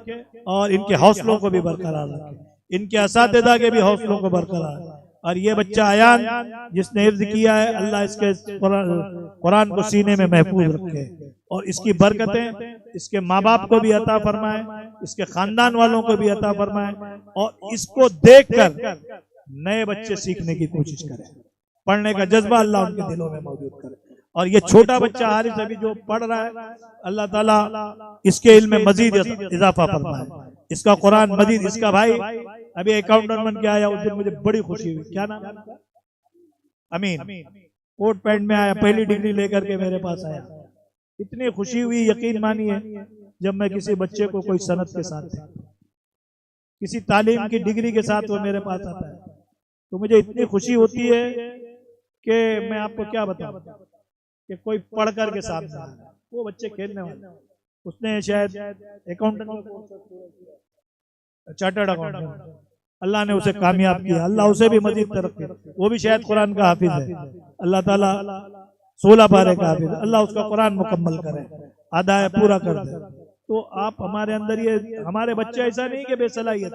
और इनके हौसलों को भी बरकरार रखे, इनके असातिज़ा के भी हौसलों को बरकरार रखे। और ये बच्चा अयान जिसने हिफ्ज़ किया है, अल्लाह इसके कुरान को सीने में महफूज रखे और इसकी बरकतें इसके माँ बाप को भी अता फरमाए, इसके खानदान वालों को भी अता फरमाए और इसको देखकर नए बच्चे सीखने की कोशिश करें। पढ़ने का जज्बा अल्लाह उनके दिलों में मौजूद करे। और ये छोटा बच्चा हारिस अभी जो पढ़ रहा है, अल्लाह ताला इसके इल्म में मजीद इजाफा फरमाए, इसका कुरान मजीद। इसका भाई अभी अकाउंटेंट बन के आया, उस दिन मुझे बड़ी खुशी हुई। क्या नाम? अमीन। कोट पैंट में आया, पहली डिग्री लेकर के मेरे पास आया। इतनी खुशी हुई, यकीन मानिए, जब मैं किसी बच्चे को कोई सनद के साथ, किसी तालीम की डिग्री के साथ वो मेरे पास आता है, तो मुझे इतनी खुशी होती है कि मैं आपको क्या बताऊं कि कोई पढ़कर के सामने आ रहा है। वो बच्चे खेलने वाले, उसने शायद अकाउंटेंट, चार्टर्ड अकाउंटेंट, अल्लाह ने उसे कामयाब किया, अल्लाह उसे भी मजीद तरक्की। वो भी शायद कुरान का हाफिज है, अल्लाह ताला 16 पारे का हाफिज, अल्लाह उसका कुरान मुकम्मल करे, आधा पूरा कर दे। तो आप हमारे अंदर ये, हमारे बच्चे ऐसा नहीं कि बेसलाहियत,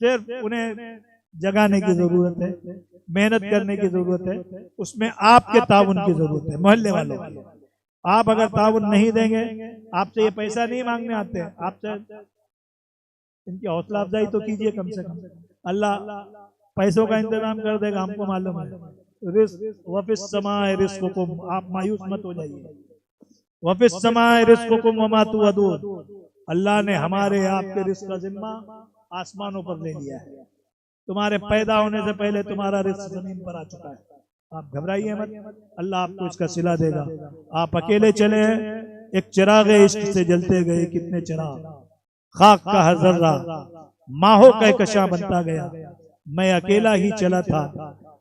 सिर्फ उन्हें जगाने की जरूरत है, मेहनत करने की जरूरत है, उसमें आपके ताउन की जरूरत है, मोहल्ले वालों की। आप अगर ताउन नहीं देंगे, आपसे ये पैसा नहीं मांगने आते, आपसे इनकी हौसला अफजाई तो कीजिए कम से कम। अल्लाह पैसों का इंतजाम कर देगा, हमको मालूम है। रिस्क वफिस समाए रिस्कुकुम, आप मायूस मत हो जाइए। वफिस समाए रिस्कुकुम वमा तुअदून, अल्लाह ने हमारे आपके रिस्क का जिम्मा आसमानों पर ले लिया है। तुम्हारे पैदा होने से पहले तुम्हारा रिस्क जमीन पर आ चुका है। आप घबराइए मत, अल्लाह आपको इसका सिला देगा। आप अकेले चले हैं, एक चिराग इश्क से जलते गए कितने चिराग, खाक का हजर्रा माहो का कशा बनता गया, मैं अकेला ही चला था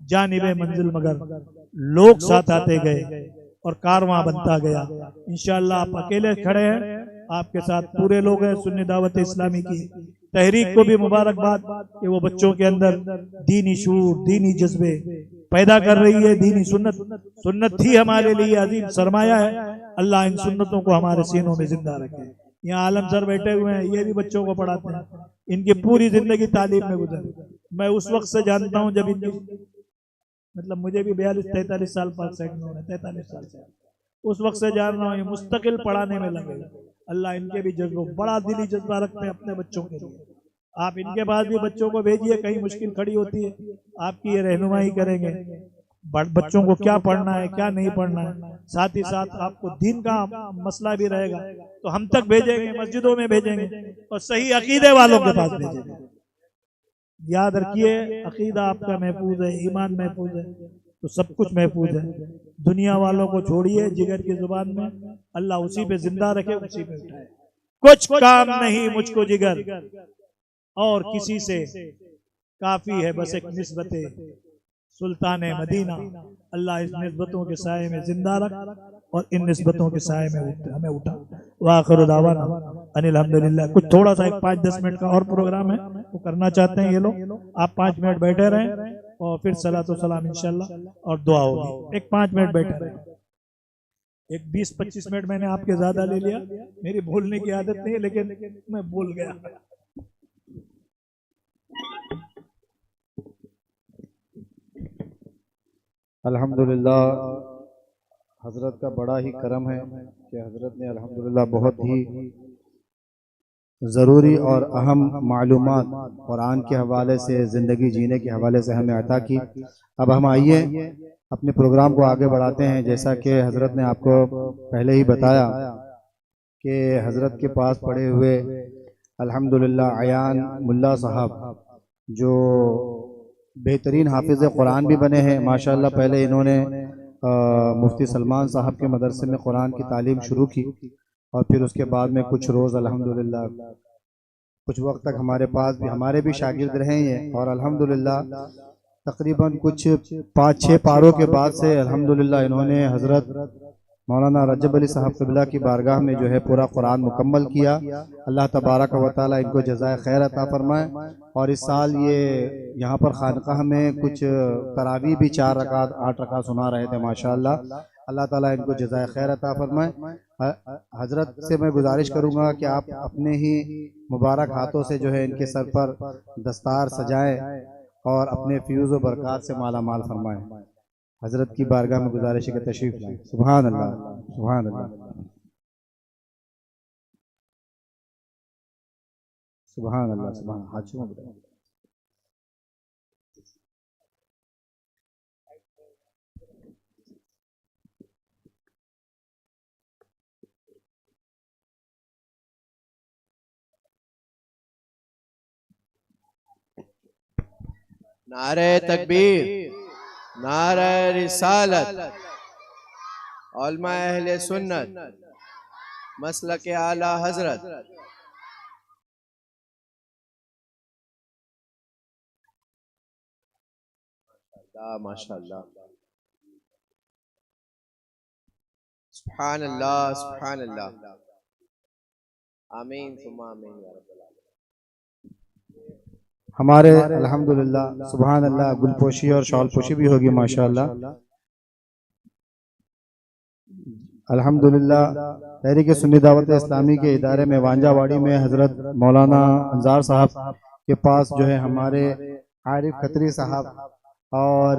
जानिबे मंजिल, मगर लोग साथ आते गए और कारवां बनता गया। इंशाअल्लाह आप अकेले खड़े हैं, आपके साथ पूरे लोग हैं। सुन्नी दावत इस्लामी की तहरीक को भी मुबारकबाद कि वो बच्चों के अंदर दीनी शूर, दीनी जज्बे पैदा कर रही है। दीनी सुन्नत ही हमारे लिए अजीम सरमाया है। अल्लाह इन सुन्नतों को हमारे सीनों में जिंदा रखे। यहाँ आलम सर बैठे हुए हैं, ये भी बच्चों को पढ़ाते हैं, इनकी पूरी जिंदगी तालीम में गुजरी। मैं उस वक्त से जानता हूँ जब इनकी, मतलब मुझे भी 42-43 साल पास सेकंड में 43 साल से, उस वक्त से जान रहा हूँ ये मुस्तकिल पढ़ाने में लगे। अल्लाह इनके भी जज्बों, बड़ा दिली जज्बा रखते हैं अपने बच्चों के लिए। आप इनके पास भी बच्चों को भेजिए, कहीं मुश्किल खड़ी होती है, आपकी ये रहनुमाई करेंगे बच्चों को क्या पढ़ना है क्या नहीं पढ़ना है। साथ ही साथ आपको दीन का मसला भी रहेगा तो हम तक भेजेंगे, मस्जिदों में भेजेंगे और सही अकीदे वालों के पास भेजेंगे। याद रखिए, अकीदा आपका महफूज है, ईमान महफूज है तो सब कुछ महफूज है। दुनिया वालों को छोड़िए, जिगर की जुबान में अल्लाह उसी पे जिंदा रखे, उसी पे उठाए। कुछ काम नहीं मुझको जिगर और किसी से काफी है, बस एक निस्बते सुल्तान मदीना। अल्लाह इस निस्बतों के साए में जिंदा रख और इन निस्बतों के साए में हमें उठा। वाखिर दावाना अनिल हम्दुलिल्लाह। कुछ थोड़ा सा एक 5-10 मिनट का और प्रोग्राम है, वो करना चाहते हैं ये लोग। आप 5 मिनट बैठे रहें और फिर सलातो सलाम इंशाल्लाह और दुआ होगी। एक 5 मिनट बैठे रहें। एक 20-25 मिनट मैंने आपके ज्यादा ले लिया, मेरी बोलने की आदत नहीं है लेकिन मैं बोल गया। अल्हम्दुलिल्लाह, हज़रत का बड़ा ही करम है कि हज़रत ने अल्हम्दुलिल्लाह बहुत ही ज़रूरी और अहम मालूमात कुरान के हवाले से, ज़िंदगी जीने के हवाले से हमें अता की। अब हम आइए अपने प्रोग्राम को आगे बढ़ाते हैं। जैसा कि हज़रत ने आपको पहले ही बताया कि हज़रत के पास पढ़े हुए अल्हम्दुलिल्लाह अयान मुल्ला साहब जो बेहतरीन हाफिज़ कुरान भी बने हैं माशाअल्लाह। पहले इन्होंने मुफ्ती सलमान साहब के मदरसे में कुरान की तालीम शुरू की और फिर उसके बाद में कुछ रोज़ अल्हम्दुलिल्लाह कुछ वक्त तक हमारे पास भी हमारे भी शागिर्द रहे हैं और अल्हम्दुलिल्लाह तकरीबन कुछ 5-6 पारों के बाद से अल्हम्दुलिल्लाह इन्होंने हज़रत मौलाना रजब अली साहब क़िबला की बारगाह में जो है पूरा कुरान मुकम्मल किया। अल्लाह तबारक व तआला इनको जज़ाए खैर अता फरमाए। और इस साल ये यहाँ पर खानकाह में कुछ तरावी भी 4 रकात 8 रकात सुना रहे थे माशाअल्लाह। अल्लाह ताला इनको जज़ाए खैर अता फरमाए। हजरत से मैं गुजारिश करूँगा कि आप अपने ही मुबारक हाथों से जो है इनके सर पर दस्तार सजाएं और अपने फ्यूज़ व बरक़ात से माला माल फरमाएं। हजरत की बारगाह में गुजारिश है कि तशरीफ लाएं। सुभान अल्लाह, सुभान अल्लाह, सुभान अल्लाह, सुभान। हाजियों में नारे तकबीर, नारे रिसालत, उलमा अहले सुन्नत, मसलक आला हजरत। माशाअल्लाह, सुभान अल्लाह, सुभान अल्लाह, आमीन सुम्मा आमीन या रब्बल आलमीन। हमारे अल्हम्दुलिल्लाह सुभान अल्लाह गुलपोशी और शॉलपोशी भी होगी माशाअल्लाह। अल्हम्दुलिल्लाह तहरीक सुन्नी दावत इस्लामी के इदारे में वांजावाड़ी में हज़रत मौलाना अंजार साहब के पास जो है हमारे आरिफ खत्री साहब और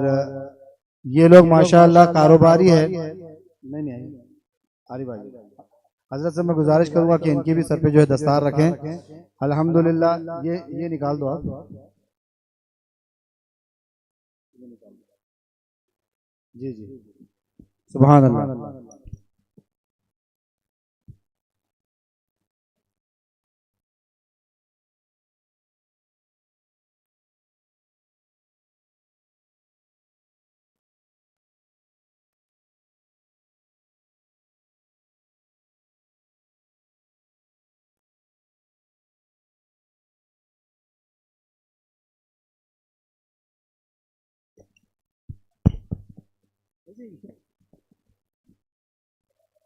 ये लोग माशाअल्लाह कारोबारी है। नहीं आरिफ भाई, हज़रत से मैं गुजारिश करूँगा कि इनकी भी सर पे जो है दस्तार रखें। अल्हम्दुलिल्लाह ये निकाल दो आप, जी जी, सुभान अल्लाह।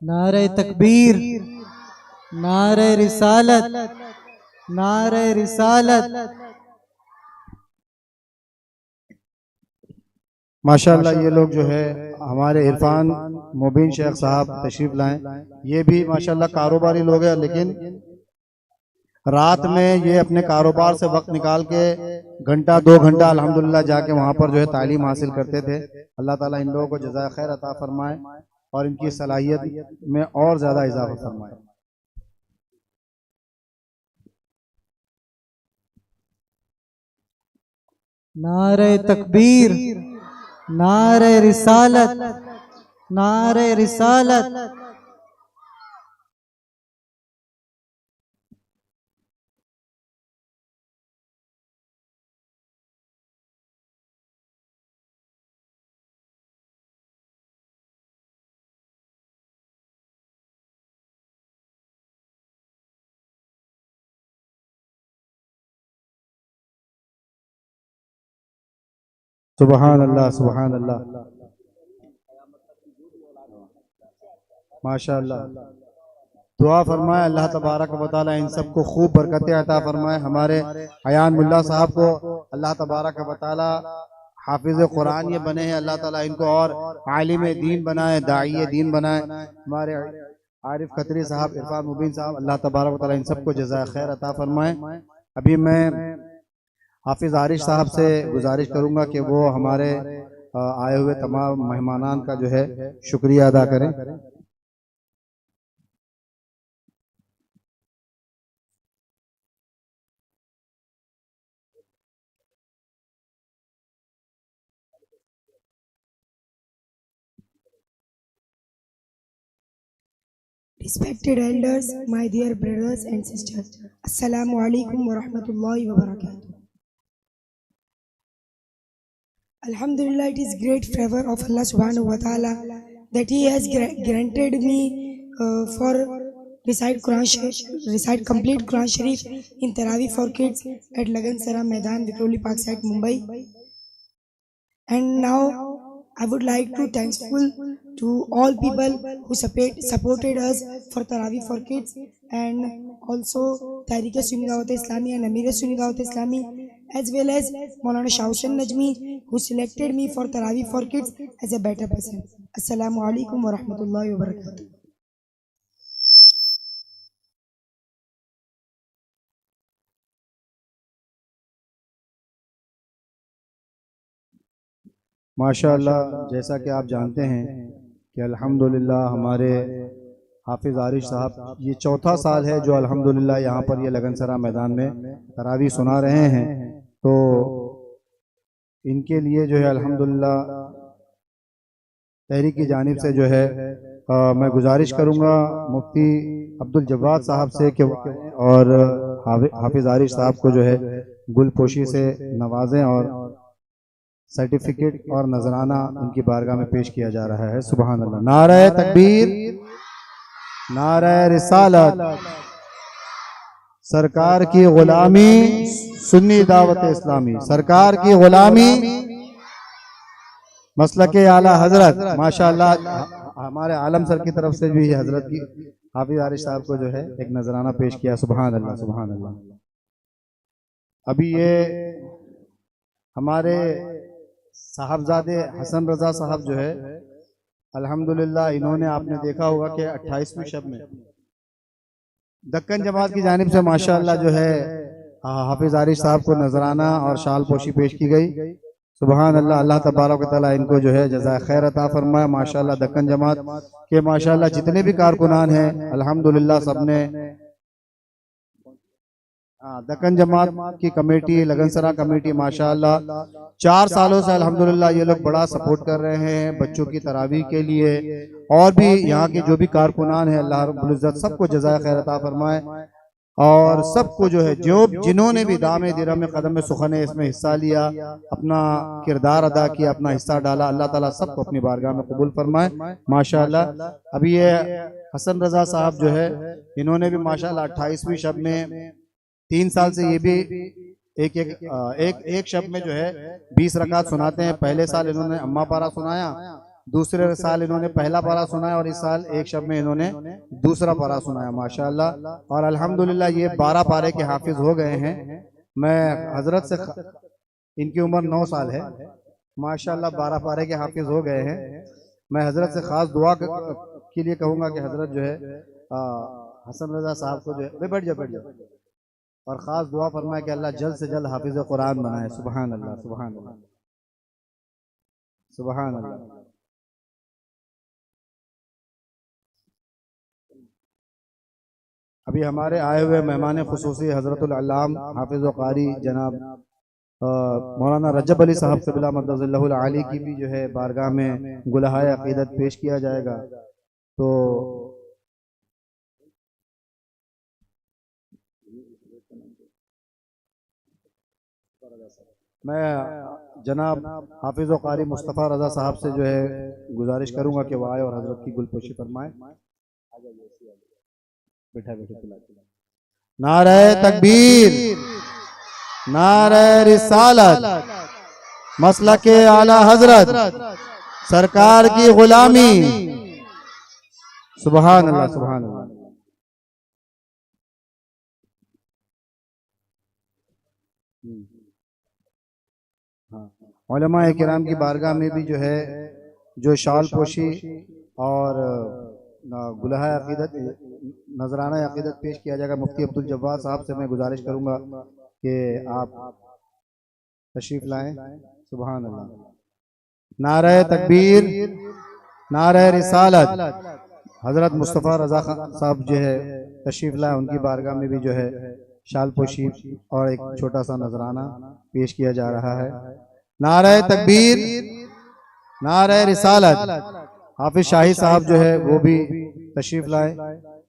नारे तकबीर, नारे रिसालत, नारे रिसालत। माशाअल्लाह ये लोग जो है हमारे इरफान मुबीन शेख साहब तशरीफ लाएं। ये भी माशाअल्लाह कारोबारी लोग हैं, लेकिन रात में ये अपने कारोबार से वक्त निकाल के घंटा 2 घंटा अल्हम्दुलिल्लाह जाके वहाँ पर जो है तालीम हासिल करते थे। अल्लाह ताला इन लोगों को जज़ाए खैर अता फरमाए और इनकी सलाहियत में और ज़्यादा इजाफा फरमाए। नारे तकबीर, नारे रिसालत, नारे रिसालत। सुबहान अल्लाह, सुबहान अल्लाह, माशाअल्लाह। दुआ फरमाए अल्लाह तबारक व तआला इन सबको खूब बरकतें अता फरमाए। हमारे अयान मुल्ला साहब को अल्लाह तबारक व तआला हाफिज कुरान ये बने हैं, अल्लाह ताला इनको और आलिम दीन बनाए, दाई दीन बनाए। हमारे आरिफ खत्री साहब, इरफान मुबीन साहब, अल्लाह तबारक व तआला इन सबको जज़ाए खैर अता फरमाए। अभी मैं हाफिज आरिफ साहब से गुजारिश करूंगा कि वो हमारे आए हुए तमाम मेहमानान का जो है शुक्रिया अदा करें। Respected elders, my dear brothers and sisters, Assalamu alaikum wa rahmatullahi wa barakatuh. Alhamdulillah, it is great favor of Allah subhanahu wa ta'ala that He has granted me for recite complete Quran Sharif in Taraweeh for kids at Lagansara Maidan, Vikhroli Park side, Mumbai. And now I would like to thankful to all people who supported us for Taraweeh for kids, and also Tehreek-e-Sunni Dawat-e-Islami and Amir-e-Sunni Dawat-e-Islami, as well as Maulana Shah Hussain Najmi, who selected me for Taraweeh for kids as a better person. Assalamu alaikum wa rahmatullahi wa barakatuh. माशाअल्लाह, जैसा कि आप जानते हैं कि अल्हम्दुलिल्लाह हमारे हाफिज़ आरिश साहब ये चौथा साल है जो अल्हम्दुलिल्लाह यहाँ पर ये लगनसरा मैदान में तरावी सुना रहे हैं। तो इनके लिए जो है अल्हम्दुलिल्लाह तहरीक की जानिब से जो है मैं गुजारिश करूँगा मुफ्ती अब्दुल जव्वाद साहब से कि और हाफिज़ आरिश साहब को जो है गुलपोशी से नवाजें और सर्टिफिकेट और नजराना उनकी बारगाह में पेश किया जा रहा है। सुभान अल्लाह। नारे तकबीर, नारे रिसालत, सरकार की गुलामी, सुन्नी दावत इस्लामी, सरकार की गुलामी, मसलके आला हजरत। माशाअल्लाह, हमारे आलम सर की तरफ से भी हजरत की हाफिज आरिश साहब को जो है एक नजराना पेश किया। सुभान अल्लाह, सुभान अल्लाह। अभी ये हमारे साहबजादे हसन रजा साहब जो है अल्हम्दुलिल्लाह, इन्होंने आपने देखा होगा कि 28वीं शब में दक्कन जमात की जानिब से माशाअल्लाह जो है हाफिज आरिश साहब को नजराना और शाल पोशी पेश की गई। सुभान अल्लाह। अल्लाह तबारक व तआला इनको जो है जज़ाए खैर अता फरमाए। माशाअल्लाह दक्कन जमात के माशाअल्लाह जितने भी कारकुनान हैं अल्हम्दुलिल्लाह सबने दक्कन जमात की कमेटी, लगनसरा कमेटी माशाअल्लाह 4 सालों से अल्हम्दुलिल्लाह ये लोग बड़ा सपोर्ट कर रहे हैं बच्चों की तरावी के लिए। और भी यहाँ के जो भी कारकुनान है अल्लाह रब्बुल इज्जत सबको जज़ाए खैर अता फरमाए और सबको जो है जिन्होंने भी दामे दिरम में कदम में सुखने इसमें हिस्सा लिया, अपना किरदार अदा किया, अपना हिस्सा डाला, अल्लाह ताला सबको अपनी बारगाह में कबूल फरमाए माशाअल्लाह। अभी ये हसन रजा साहब जो है इन्होंने भी माशाअल्लाह 28वीं शब में 3 साल से ये भी एक शब में जो है 20 रकात सुनाते हैं। पहले साल इन्होंने अम्मा पारा सुनाया, दूसरे साल इन्होंने पहला पारा सुनाया और इस साल एक शब में इन्होंने दूसरा पारा सुनाया माशाअल्लाह। और अल्हम्दुलिल्लाह ये 12 पारे के हाफिज हो गए हैं। मैं हजरत से, इनकी उम्र 9 साल है माशाअल्लाह, 12 पारे के हाफिज हो गए हैं। मैं हजरत से खास दुआ के लिए कहूँगा कि हजरत जो है हसन रजा साहब को जो है बैठ जाओ और ख़ास दुआ फरमाए कि अल्लाह जल्द से जल्द हाफिज़ कुरान बनाए। सुभान अल्लाह, सुभान अल्लाह, सुभान अल्लाह। अभी हमारे आए हुए मेहमान खुसूसी हज़रतुल अल्लाम हाफिज़ व क़ारी जनाब मौलाना रजब अली साहब क़िबला मद्दज़िल्लहुल आली की भी जो है बारगाह में गुलहाए अक़ीदत पेश किया जाएगा। तो मैं जनाब हाफिज़ व क़ारी मुस्तफ़ा रज़ा साहब से जो है गुजारिश करूंगा कि वह आए और हजरत की गुलपोशी फरमाए। बैठा नारे तकबीर, नारे रिसालत, मसलके आला हजरत, सरकार की गुलामी। सुभान अल्लाह, सुभान अल्लाह। उलमाए किराम की बारगाह में भी जो है जो शाल पोशी और गुलहाए अक़ीदत, नजराना अक़ीदत पेश किया जाएगा। मुफ्ती अब्दुल जव्वाद साहब से मैं गुजारिश करूंगा कि आप तशरीफ लाएं। सुभान अल्लाह। नारे तकबीर, नारे रिसालत, हजरत मुस्तफ़ा रज़ा साहब जो है तशरीफ लाए, उनकी बारगाह में भी जो है शाल पोशी और एक छोटा सा नजराना पेश किया जा रहा है। नारे तकबीर, नारे रिसालत। हाफिज शाही साहब जो है वो भी तशरीफ लाए।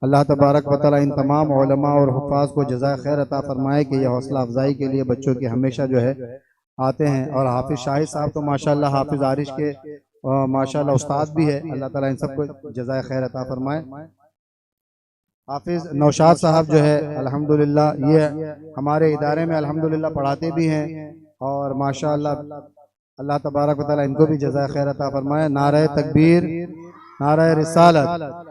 अल्लाह तबारक व तआला इन तमाम उलमा और हुफ़ाज़ को जज़ाए खैर अता फरमाए कि ये हौसला अफजाई के लिए बच्चों की हमेशा जो है आते हैं। और हाफिज़ शाहिद साहब तो माशाल्लाह हाफिज़ आरिश के माशाल्लाह उस्ताद भी है, अल्लाह ताला इन सबको जज़ाए खैर अता फरमाए। हाफिज़ नौशाद साहब जो है अल्हम्दुलिल्लाह ये हमारे इदारे में अल्हम्दुलिल्लाह पढ़ाते भी हैं और माशाल्लाह अल्लाह तबारक व तआला इनको भी जज़ाए खैर अता फरमाए। नारे तकबीर, नारे रिसालत।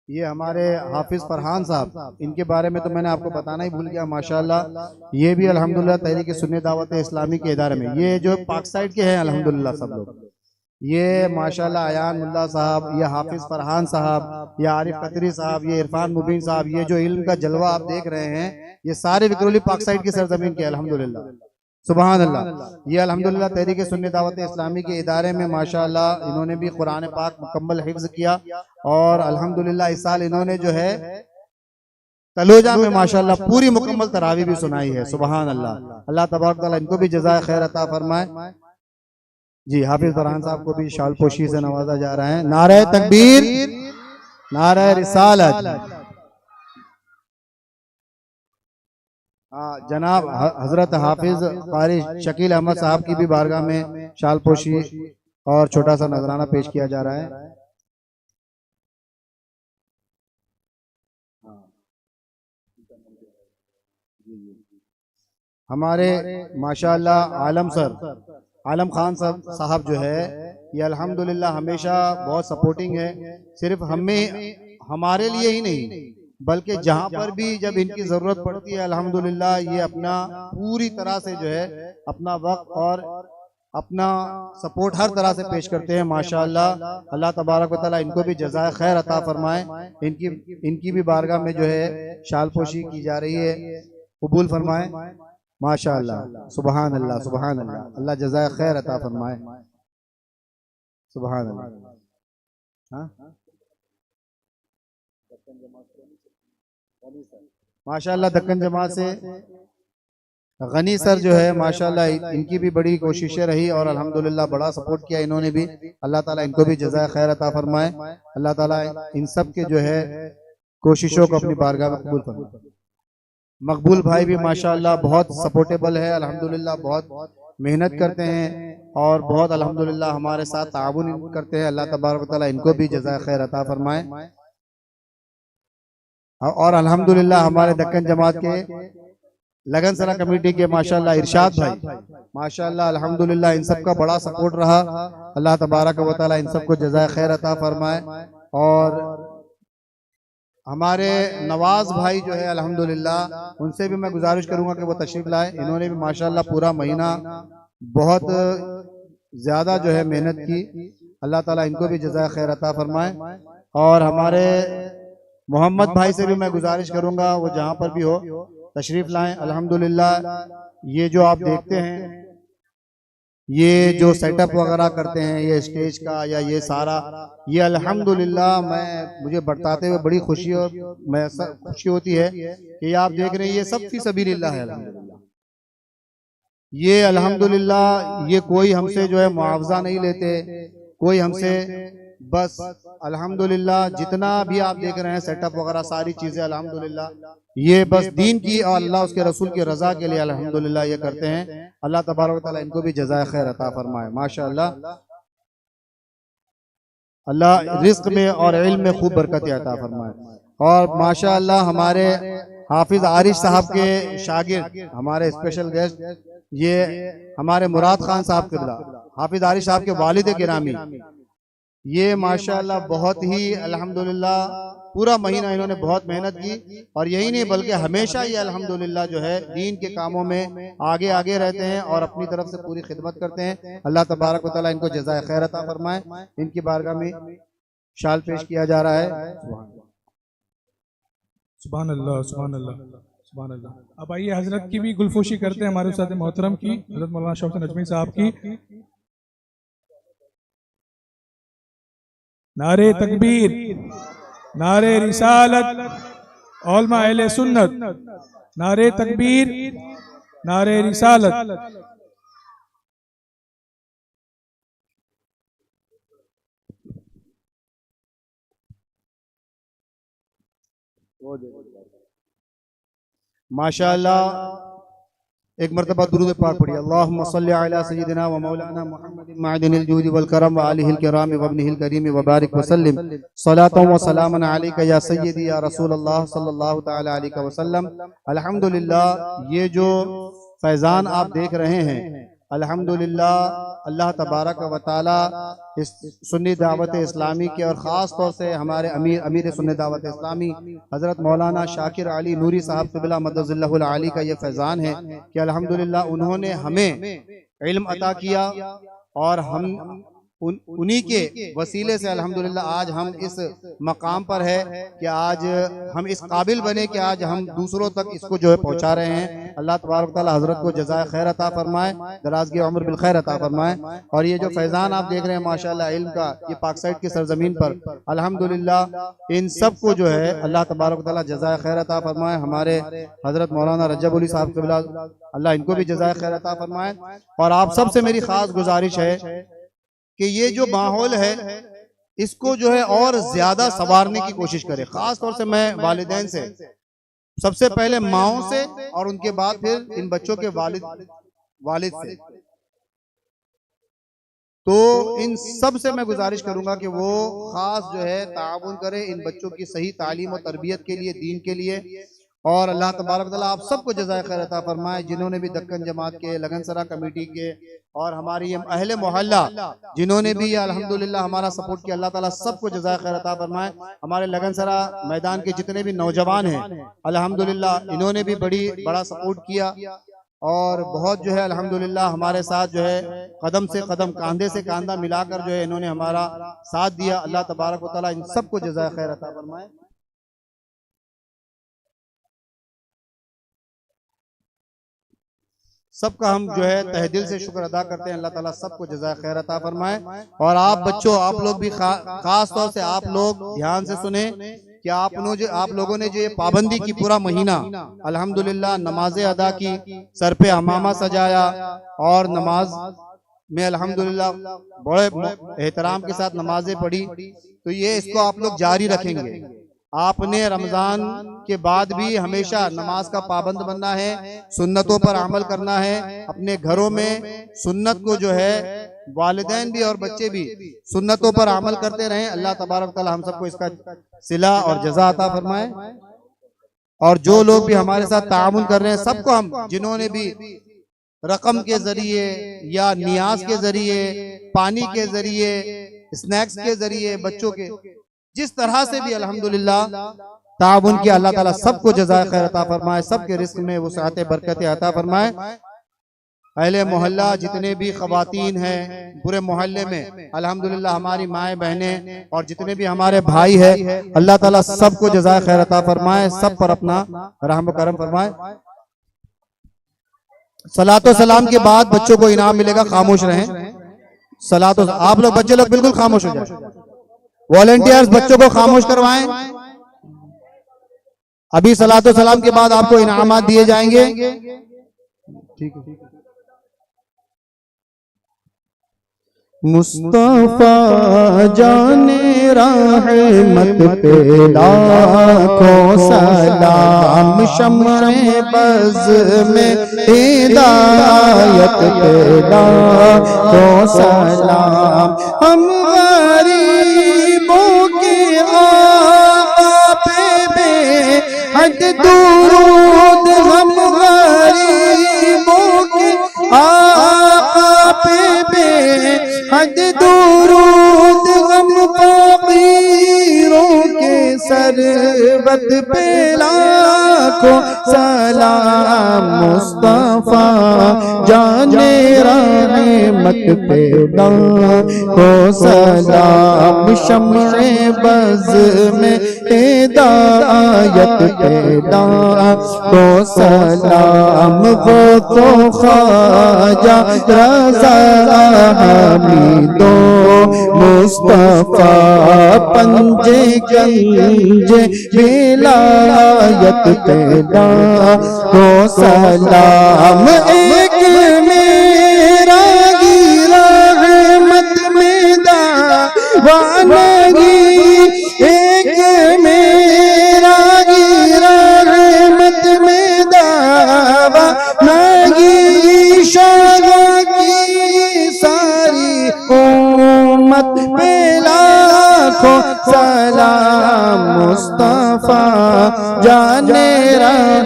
ये हमारे हाफिज फरहान साहब, इनके बारे में तो मैंने आपको बताना ही भूल गया। माशाल्लाह ये भी अल्हम्दुलिल्लाह तहरीक सुन्नी दावत इस्लामी के इदारे में, ये जो पाक साइड के हैं अल्हम्दुलिल्लाह सब लोग, ये माशाल्लाह अयान मुल्ला साहब, ये हाफिज फरहान साहब, ये आरिफ कतरी साहब, ये इरफान मुबीन साहब, ये जो इल्म का जलवा आप देख रहे हैं ये सारे विक्रोली पाक साइड की सरजमीन के अल्हम्दुलिल्लाह, सुभान अल्लाह। ये अल्हम्दुलिल्लाह तहरीक सुन्नी दावत इस्लामी के इदारे में माशाल्लाह इन्होंने भी कुरान पाक मुकम्मल हिफ्ज किया और अल्हम्दुलिल्लाह इस साल इन्होंने जो है तलोजा में माशाल्लाह पूरी मुकम्मल तरावी भी सुनाई है, सुभान अल्लाह। अल्लाह तबारक तआला इनको भी जज़ाए खैर अता फरमाए। जी हाफिज फरहान साहब को भी शाल पोशी से नवाजा जा रहा है। नारे तकबीर, नारे रिसालत। जनाब हजरत हाफिज कारी शकील अहमद साहब की भी बारगाह में शाल पोशी और छोटा सा नजराना पेश किया जा रहा है। हमारे माशाल्लाह आलम खान साहब जो है ये अल्हम्दुलिल्लाह हमेशा बहुत सपोर्टिंग है, सिर्फ हमारे लिए ही नहीं बल्कि जहाँ पर भी जब इनकी ज़रूरत पड़ती है अल्हम्दुलिल्लाह ये अपना पूरी तरह से जो है अपना वक्त और अपना सपोर्ट हर तरह से पेश करते हैं माशाल्लाह। अल्लाह तबारक व तआला इनको भी जज़ाए खैर अता फरमाए। इनकी भी बारगाह में जो है शालपोशी की जा रही है, कबूल फरमाए माशाल्लाह, सुभान अल्लाह, सुभान अल्लाह। अल्लाह जज़ाए खैर अता फरमाए, सुभान अल्लाह। हाँ माशाल्लाह दक्कन जमात से गनी सर जो है माशाल्लाह इनकी भी बड़ी कोशिशें रही और अल्हम्दुलिल्लाह बड़ा सपोर्ट किया इन्होंने भी। अल्लाह ताला इनको भी जज़ाए खैर अता फरमाए। अल्लाह ताला इन सब के जो है कोशिशों को अपनी बारगाह में कबूल फरमाए। मकबूल भाई भी माशाल्लाह बहुत सपोर्टेबल है अल्हम्दुलिल्लाह, बहुत मेहनत करते हैं और बहुत अल्हम्दुलिल्लाह हमारे साथ ताउन करते हैं। अल्लाह तबारक व तआला इनको भी जज़ाए खैर अता फरमाए। और अल्हम्दुलिल्लाह हमारे दक्कन जमात के लगन सरा कमेटी के माशाल्लाह इरशाद भाई माशाल्लाह अल्हम्दुलिल्लाह इन सब का बड़ा सपोर्ट रहा। अल्लाह तबारक व तआला इन सबको जज़ाए खैर अता फरमाए। और हमारे नवाज भाई जो है अल्हम्दुलिल्लाह उनसे भी मैं गुजारिश करूंगा कि वो तशरीफ लाए। इन्होंने भी माशाल्लाह पूरा महीना बहुत ज्यादा जो है मेहनत की। अल्लाह ताला इनको भी जज़ाए खैर अता फरमाए। और हमारे मोहम्मद भाई से भी मैं गुजारिश करूंगा वो जहाँ पर भी हो तशरीफ लाएं। अल्हम्दुलिल्लाह ये जो आप देखते हैं ये जो सेटअप वगैरह करते हैं ये स्टेज का या ये सारा ये अल्हम्दुलिल्लाह मुझे बताते हुए बड़ी खुशी होती है कि ये आप देख रहे हैं ये सब फी सबीलिल्लाह है। अल्हम्दुलिल्लाह ये अल्हम्दुलिल्लाह ये कोई हमसे जो है मुआवजा नहीं लेते, कोई हमसे बस अल्हम्दुलिल्लाह जितना भी आप देख रहे हैं सेटअप वगैरह सारी चीजें अल्हम्दुलिल्लाह ये बस दीन की और अल्लाह उसके रसूल की रजा के लिए अल्हम्दुलिल्लाह ये करते हैं। अल्लाह तबारक व तआला इनको भी जज़ाए खैर अता फरमाए माशाअल्लाह। अल्लाह रिज़्क़ में और इल्म में खूब बरकत अता फरमाए। और माशाअल्लाह हमारे हाफिज आरिश साहब के शागिर्द हमारे स्पेशल गेस्ट ये हमारे मुराद खान साहब किबला हाफिज आरिश साहब के वालिद गिरामी ये माशाअल्लाह बहुत ही अल्हम्दुलिल्लाह पूरा महीना इन्होंने बहुत मेहनत की और यही नहीं बल्कि हमेशा ये अल्हम्दुलिल्लाह जो है दीन के कामों में आगे आगे रहते हैं और अपनी तरफ से पूरी खिदमत करते हैं। अल्लाह तबारक व तआला इनको जज़ाए खैर अता फरमाए। इनकी बारगाह में शाल पेश किया जा रहा है। सुभान अल्लाह, सुभान अल्लाह, सुभान अल्लाह। अब आइए हजरत की भी गुलफोशी करते हैं हमारे उस्ताद मोहतरम की हजरत मौलाना शौकत नजमी साहब की। नारे तकबीर, नारे रिसालत, उलमा अहले सुन्नत, नारे तकबीर, नारे रिसालत। माशाअल्लाह। एक मरतबा दुरूद पाक पढ़िए। अल्लाहुम्मा सल्ली अला सय्यिदिना व मौलाना मुहम्मदिन मअदिनिल जूदि वल करम व आलिहिल किराम व इब्निहिल करीम व बारिक व सल्लिम सलातन व सलामन अलैका या सय्यदी या रसूलल्लाह सल्लल्लाहु तआला अलैहि वसल्लम। अल्हम्दुलिल्लाह, ये जो फैज़ान आप देख रहे हैं, अल्हम्दुलिल्लाह अल्लाह तबारक व तआला इस सुन्नी दावत इस्लामी के और ख़ास तौर से हमारे अमीर सुन्नी दावत इस्लामी हज़रत मौलाना शाकिर अली नूरी साहब क़िबला मद्दज़िल्लहुल आली का ये फैज़ान है कि अल्हम्दुलिल्लाह उन्होंने हमें इल्म अता किया और हम उन्हीं के वसीले से अल्हम्दुलिल्लाह आज हम इस मकाम पर है कि आज हम इस काबिल बने कि आज हम दूसरों तक इसको जो है पहुंचा रहे हैं। अल्लाह तबारक तआला हजरत को जज़ाए खैर अता फरमाए, दराज़गी उम्र बिल खैर अता फरमाए। और ये जो फैज़ान आप देख रहे हैं माशाअल्लाह इल्म का, ये पाक साइड की सरजमीन पर अल्हम्दुलिल्लाह इन सब को जो है अल्लाह तबारक तआला जज़ाए खैर अता फरमाए। हमारे हजरत मौलाना रजब अली साहब क़िबला, अल्लाह इनको भी जज़ाए खैर अता फरमाए। और आप सबसे मेरी खास गुजारिश है कि ये जो माहौल है इसको जो है और ज्यादा संवारने की कोशिश करें। खास तौर से मैं वालिदैन से, सबसे पहले माओं से और उनके बाद फिर इन बच्चों के वालिद से, तो इन सब से मैं गुजारिश करूंगा कि वो खास जो है ताउन करें इन बच्चों की सही तालीम और तरबियत के लिए, दीन के लिए। और अल्लाह तबारक तआला आप सबको जज़ाए खैर अता फरमाए, जिन्होंने भी दक्कन जमात के, लगनसरा कमेटी के और हमारी ये अहले मोहल्ला जिन्होंने भी अल्हम्दुलिल्लाह हमारा सपोर्ट किया, अल्लाह ताला सबको जज़ाए खैर अता फरमाए। हमारे लगनसरा मैदान के जितने भी नौजवान हैं अल्हम्दुलिल्लाह इन्होंने भी बड़ा सपोर्ट किया और बहुत जो है अल्हम्दुलिल्लाह हमारे साथ जो है कदम से कदम, कांधे से कांधा मिलाकर जो है इन्होंने हमारा साथ दिया। अल्लाह तबारक व तआला इन सबको जज़ाए खैर अता फरमाए। सबका हम जो है तहे दिल से शुक्र अदा करते हैं। अल्लाह ताला सबको जज़ाए खैर अता फरमाए। और आप बच्चों, आप लोग भी खास तौर से आप लोग ध्यान से सुने कि आप लोगों ने जो ये पाबंदी की पूरा महीना अल्हम्दुलिल्लाह नमाजें अदा की, सर पे अमामा सजाया और नमाज में अल्हम्दुलिल्लाह बड़े एहतराम के साथ नमाजें पढ़ी, तो ये इसको आप लोग जारी रखेंगे। आपने रमजान के बाद भी हमेशा नमाज का पाबंद बनना है, सुन्नतों पर अमल करना है। अपने घरों में सुन्नत को जो है वालिदैन भी और बच्चे भी सुन्नतों पर अमल करते रहें। अल्लाह तबारक तआला हम सबको इसका सिला और जज़ा अता फरमाए। और जो लोग भी हमारे साथ ताउन कर रहे हैं सबको हम, जिन्होंने भी रकम के जरिए या नियाज के जरिए, पानी के जरिए, स्नैक्स के जरिए, बच्चों के जिस तरह से भी अल्हम्दुलिल्लाह ताउन किया, अल्लाह ताला सबको जज़ाए खैर अता फरमाए, सबके रिस्क में वुसअत बरकत अता फरमाए। अहले मोहल्ला जितने भी ख़वातीन हैं पूरे मोहल्ले में अल्हम्दुलिल्लाह, हमारी माएँ बहनें और जितने भी हमारे भाई है, अल्लाह ताला सबको जज़ाए खैर अता फरमाए, सब पर अपना रहम करम फरमाए। सलातो सलाम के बाद बच्चों को इनाम मिलेगा, खामोश रहें। सलातो, आप लोग बच्चे लोग बिल्कुल खामोश हो जाए। वॉलंटियर्स बच्चों को खामोश करवाएं। अभी सलातो सलाम के बाद आपको इनामात दिए जाएंगे। ठीक है। मुस्तफा जाने रहमत पे लाखों सलाम, शम्मे बज़ में हिदायत पे लाखों सलाम। हम गरीबों के आका पे बेहद दुरूद, हम गरीबों के आका पे बेहद दुरूद, हम फकीरों के सरबत पे लाखों सलाम। मुस्तफा जाने रहमत पे लाखों सलाम, शम्मे बज़ में हिदायत पे लाखों सलाम। वो तो ख्वाजा रज़ा हमीदो मुस्तफा, पंजे गंजे विलायत पे लाखों सलाम। एक मेरा गिरा रहमत में दावानगी, एक मेरा गिरा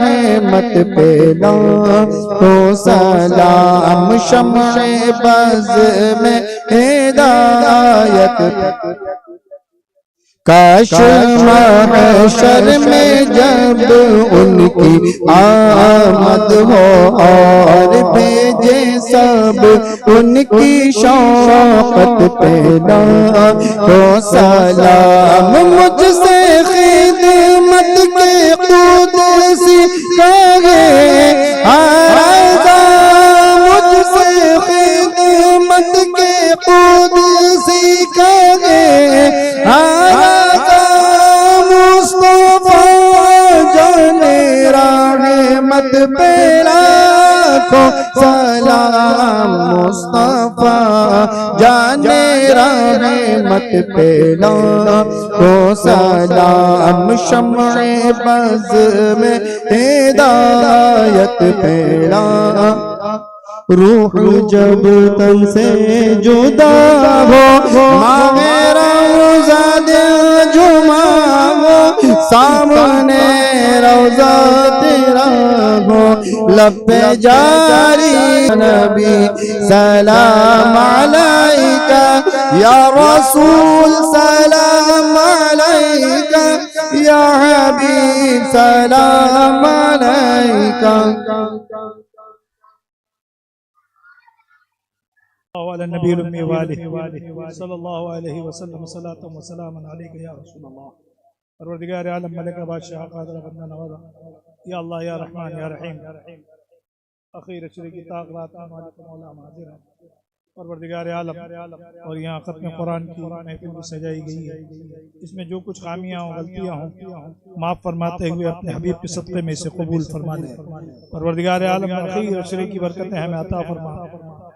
रहमत पे लाखों सलाम, शम्शे बज़ में हिदायत काश महशर में जब उनकी आमद हो और भेजे सब उनकी शौकत पे लाखों सलाम। मुझसे खिदमत के कुदसी कहे आज़ा, मुझसे खिदमत के कुदसी कहे आज़ा, मुस्तफा जाने रहमत पे लाखों सलाम, मुस्तफा जाने रहमत पे लाखों सलाम, शम्शे बज़ में हिदायत पे रूह जब तन से जुदा हो, मांगे रौज़ा दिल जुमाओ, सामने रौज़ा तेरा हो, लब पे जारी नबी सलाम अलैका, या रसूल सलाम अलैका, या हबीब सलाम अलैका। परवरदिगार आलम मलिक बादशाह कादिर बंदा नवाज़ा, या अल्लाह या रहमान या रहीम, अखीर अशरी की ताक़रात मालिक मौला हाज़िर है। परवरदिगार आलम, और यहाँ ख़त्म कुरान की महफिल भी सजाई गई है, इसमें जो कुछ खामियाँ हों गलतियाँ हों माफ़ फरमाते हुए अपने हबीब के सदक़े में इसे कबूल फरमा लें। परवरदिगार आलम अखीर अशरी की बरकतें हमें अता फरमा।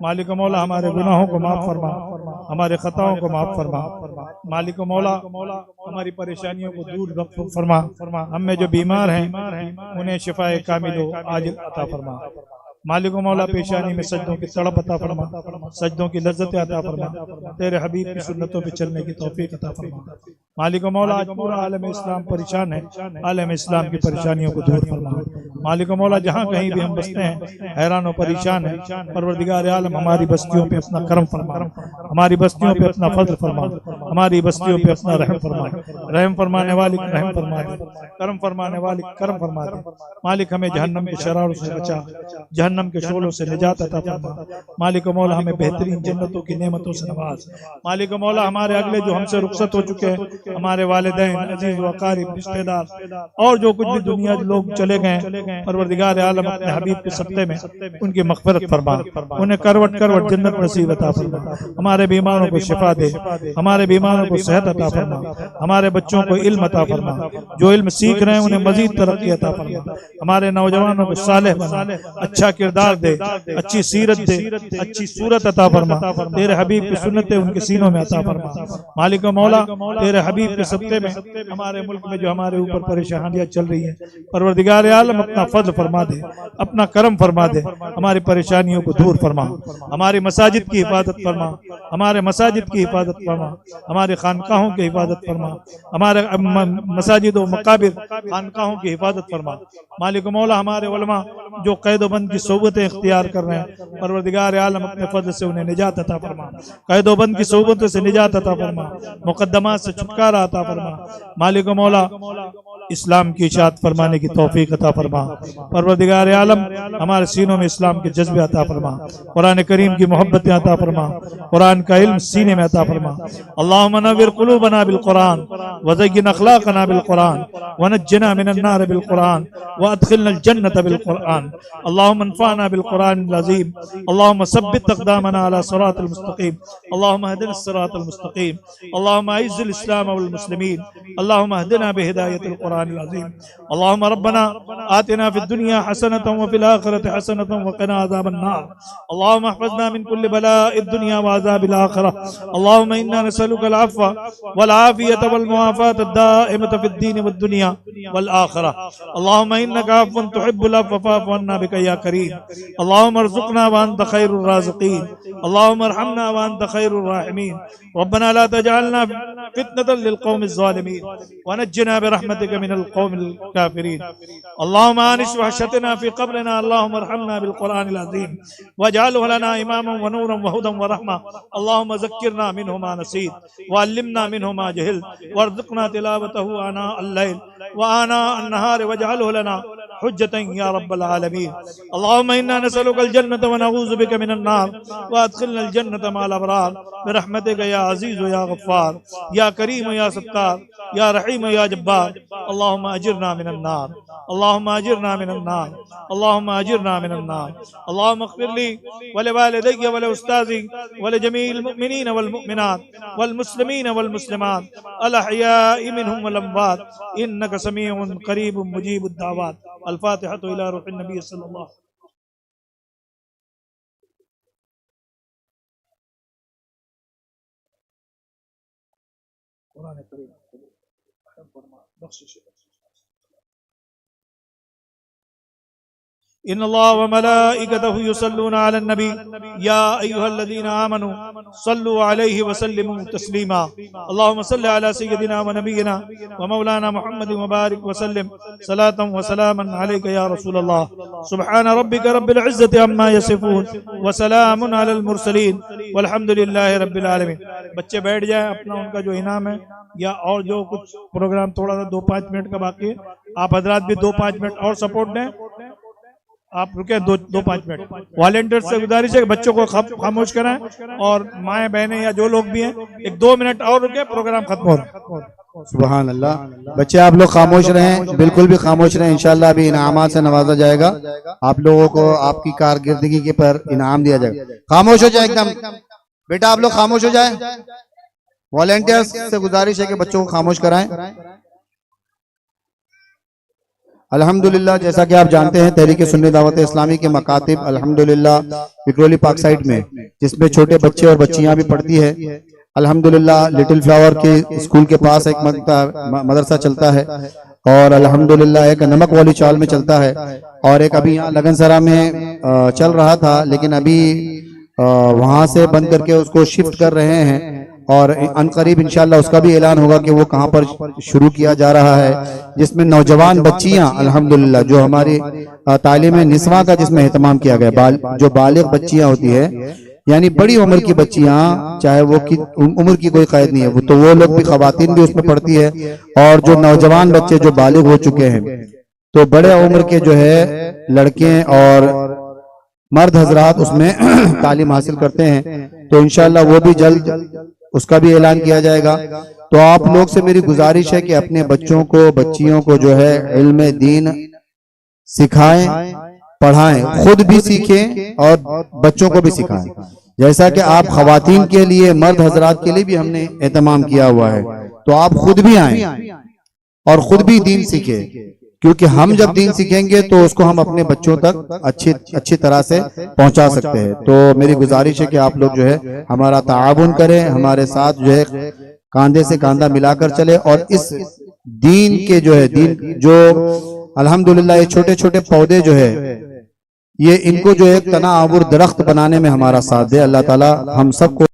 मालिक मौला हमारे गुनाहों को माफ़ फरमा, हमारे ख़ताओं को माफ़ फरमा। मालिक मौला हमारी परेशानियों को दूर फरमा। हम में जो बीमार हैं उन्हें शिफाए कामिल आजिल अता फरमा। मालिक मौला पेशानी में सजदों की तड़प अता फरमा, सजदों की लज्जत अता फरमा, तेरे हबीब की सुन्नतों पे चलने की तौफीक अता फरमा। मालिक मौला आज पूरा आलम इस्लाम परेशान है, आलम इस्लाम की परेशानियों को दूर फरमा। मालिक मौला जहाँ कहीं भी हम बसते हैं हैरान और परेशान है, परवरदिगार आलम हमारी बस्तियों पे अपना करम फरमा, हमारी बस्तियों पे अपना फजल फरमा, हमारी बस्तियों पे अपना रहम फरमा। रहम फरमाने वाली रहम फरमा दे, करम फरमाने वाली करम फरमा दे। मालिक हमें जहन्नम के शरारों से बचा, जहन्नम के शोलों से निजात अता फरमा। मालिक मौला हमें बेहतरीन जन्नतों की नेमतों से नवाज। मालिक मौला हमारे अगले जो हमसे रुखसत हो चुके हैं, हमारे वालिदैन अजीज व अकारिब रिश्तेदार और जो कुछ भी दुनिया के लोग चले गए, परवरदिगार आलम अपने हबीब के सत्ते में उनकी मग़फ़िरत फरमा, उन्हें करवट करवट जन्नत नसीब अता फरमा। हमारे बीमारों को शिफा दे, हमारे बीमारों को सेहत अता फरमा, हमारे बच्चों को इल्म अता फरमा, जो इल्म सीख रहे हैं उन्हें मजीद तरक्की अता फरमा। हमारे नौजवानों को सालेह बना, अच्छा किरदार दे, अच्छी सीरत दे, अच्छी सूरत अता फरमा। तेरे हबीब की सुन्नतें उनके सीनों में अता फरमा। मालिक मौला तेरे हबीब के सत्ते में हमारे मुल्क में जो हमारे ऊपर परेशानियां चल रही हैं, परवरदिगार आलम अपना फज़ल फरमा दे, अपना करम फरमा दे, हमारी परेशानियों को दूर फरमा। हमारी मसाजिद की हिफाजत फरमा, हमारे मसाजिद की हिफाजत फरमा, हमारे खानकाहों की हिफाजत फरमा, हमारे मसाजिद व मकाबिर खानकाहों की हिफाजत फरमा। मालिक मौला हमारे उलमा जो कैदोबंद की सोबतें इख्तियार कर रहे हैं, परवरदिगार आलम अपने फज़ल से उन्हें निजात अता फरमा, कैदोबंद की सोबतों से निजात अता फरमा, मुकद्दमात से छुटकारा अता फरमा। मालिक मौला इस्लाम की इशाअत फरमाने की तौफीक अता फरमा। परवरदिगार आलम हमारे सीनों में इस्लाम के जज्बे अता फरमा, कुरान करीम की मोहब्बतें अता फरमा, कुरान का इल्म सीने में अता फरमा। अल्लाहुम्मा नव्विर क़ुलूबना बिल कुरान व ज़य्यिन अख़लाक़ना बिल कुरान व नज्जिना मिनन नार बिल कुरान व अदखिलनल जन्नत बिल कुरान। अल्लाहुम्मा अन्फ़अना बिल कुरानिल अज़ीम। अल्लाहुम्मा सब्बित अक़दामना अला सिरातिल मुस्तक़ीम। अल्लाहुम्मा हदिना सिरातल मुस्तक़ीम। अल्लाहुम्मा अइज़्ज़िल इस्लाम वल मुस्लिमीन। अल्लाहुम्मा हदिना बिहिदायतिल कुरानिल अज़ीम। अल्लाहुम्मा रब्बना आतिना फिद दुनिया हसनतन व फिल आखिरति हसनतन व क़िना अज़ाबन नार। अल्लाहुम्मा अहफ़िज़ना मिन कुल्लि बलाइद दुनिया व अज़ाबिल आखिरह। अल्लाहुम्मा इन्ना नसअलुकल अफ़्व वल आफ़ियत वल मुआफ़ात अद-दाइमत फिद दीन वद दुनिया वल आखिरह। अल्लाहुम्मा इन्नका अफ़्वुन तुहिब्बुल अफ़्व फ़अफ़ु अन्ना बिका या करीम। अल्लाहुम्मा अर्ज़ुक़ना व अंत खैरुर राज़िक़ीन। अल्लाहुम्मा अरहमना व अंत खैरुर राहिमीन। रब्बना ला तजअलना फ़ितनतन लिल क़ौमिज़ ज़ालिमीन व नज्जिना बिरहमतिका मिन मिनल कौमिल काफिरीन। अल्लाहुम्मा आनिस वहशतना फी क़ब्रिना अल्लाहुम्मा अरहमना बिल क़ुरआनिल अज़ीम वजअलहु लना इमामन व नूरन व हुदन व रहमा। अल्लाहुम्मा ज़क्किरना मिन्हु मा नसीत व अल्लिमना मिन्हु मा जहिल्त वर्ज़ुक़ना तिलावतहु आना अल-लैल व आना अन-नहार वजअलहु लना हुज्जतन या रब्बल आलमीन। अल्लाहुम्मा इन्ना नसअलुकल जन्नत व नऊज़ु बिका मिनन नार व अदखिलनल जन्नत मअल अबरार बिरहमतिका या अज़ीज़ या गफ्फार या करीम या सत्तार या रहीम या जब्बार। अल्लाहुम्मा अजिरना मिनन नार, अल्लाहुम्मा अजिरना मिनन नार, अल्लाहुम्मा अजिरना मिनन नार। अल्लाहुम्मा इग़फिर ली व लिवालिदैया व लिउस्ताज़ी व लिजमीइल मुमिनीन वल मुमिनात वल मुस्लिमीन वल मुस्लिमात अल अहयाइ मिनहुम वल अमवात इन्नका समीउन करीबुन मुजीबुद दावात। अल-फातिहतु इला रूहिन नबी सल्लल्लाहु कुरान करीम बख्शिश। इन्नल्लाह व मलाइकतहु युसल्लूना अलन नबी या अय्युहल्लज़ीना आमनू सल्लु अलैहि व सल्लिमू तस्लीमा। अल्लाहुम्मा सल्लि अला सय्यिदिना व नबियिना व मौलाना मुहम्मदिन व बारिक व सल्लिम सलातन व सलामन अलैका या रसूलल्लाह। सुब्हान रब्बिका रब्बिल इज्जति अम्मा यसिफून व सलामुन अलल मुरसलीन वल्हम्दुलिल्लाहि रब्बिल आलमीन। बच्चे बैठ जाए, अपना उनका जो इनाम है या और जो कुछ प्रोग्राम थोड़ा सा 2-5 मिनट का बाकी है, आप हजरात भी 2-5 मिनट और सपोर्ट दें। आप रुके 2-5 मिनट। वॉलंटियर से गुजारिश है कि बच्चों को खामोश कराएं और माएँ बहनें या जो लोग भी हैं 1-2 मिनट और रुके, प्रोग्राम खत्म हो रहा है। सुभान अल्लाह। बच्चे आप लोग खामोश रहें, बिल्कुल भी खामोश रहें। इंशाल्लाह अभी इनामात से नवाजा जाएगा, आप लोगों को आपकी कारकिर्दगी के पर इनाम दिया जाएगा। खामोश हो जाए एकदम, बेटा आप लोग खामोश हो जाए। वॉलंटियर्स से गुजारिश है कि बच्चों को खामोश कराएं। अल्हम्दुलिल्लाह, जैसा कि आप जानते हैं तहरीक सुन्नी दावत इस्लामी के मकातिब अल्हम्दुलिल्लाह विक्रोली पार्क साइड में, जिसमें छोटे बच्चे और बच्चियां भी पढ़ती है। अल्हम्दुलिल्लाह लिटिल फ्लावर के स्कूल के पास एक मदरसा चलता है और अल्हम्दुलिल्लाह एक नमक वाली चाल में चलता है और एक अभी यहाँ लगनसरा में चल रहा था, लेकिन अभी वहां से बंद करके उसको शिफ्ट कर रहे हैं और अनकरीब इंशाल्लाह उसका भी ऐलान होगा कि वो कहाँ पर शुरू किया जा रहा है, जिसमें नौजवान बच्चियां अल्हम्दुलिल्लाह जो हमारी तालीम निस्वा का जिसमें एहतमाम किया गया, जो बालिग बच्चियां होती है यानी बड़ी उम्र की बच्चियां, चाहे वो की उम्र की कोई कैद नहीं है, तो वो लोग भी, खवातीन भी उसमें पढ़ती है और जो नौजवान बच्चे जो बालिग हो चुके हैं, तो बड़े उम्र के जो है लड़के और मर्द हजरात उसमें तालीम हासिल करते हैं। तो इंशाल्लाह वो भी जल्द उसका भी ऐलान किया जाएगा। तो आप लोग से मेरी गुजारिश है कि अपने बच्चों को, बच्चियों को जो है इल्म दीन सिखाएं, पढ़ाएं, खुद भी सीखें और बच्चों को भी सिखाएं। जैसा कि आप खवातीन के लिए, मर्द हजरात के लिए भी हमने एहतमाम किया हुआ है, तो आप खुद भी आएं और खुद भी दीन सीखें, क्योंकि हम जब दीन सीखेंगे तो उसको हम अपने बच्चों तक अच्छी तरह से पहुंचा सकते हैं। तो मेरी गुजारिश है कि आप लोग जो है हमारा ताआवुन करें, हमारे साथ जो है कांधे से कांधा मिलाकर चले और इस दीन के जो है, दीन जो अल्हम्दुलिल्लाह ये छोटे छोटे पौधे जो है, ये इनको जो है तना आवर दरख्त बनाने में हमारा साथ दे। अल्लाह ताला हम सबको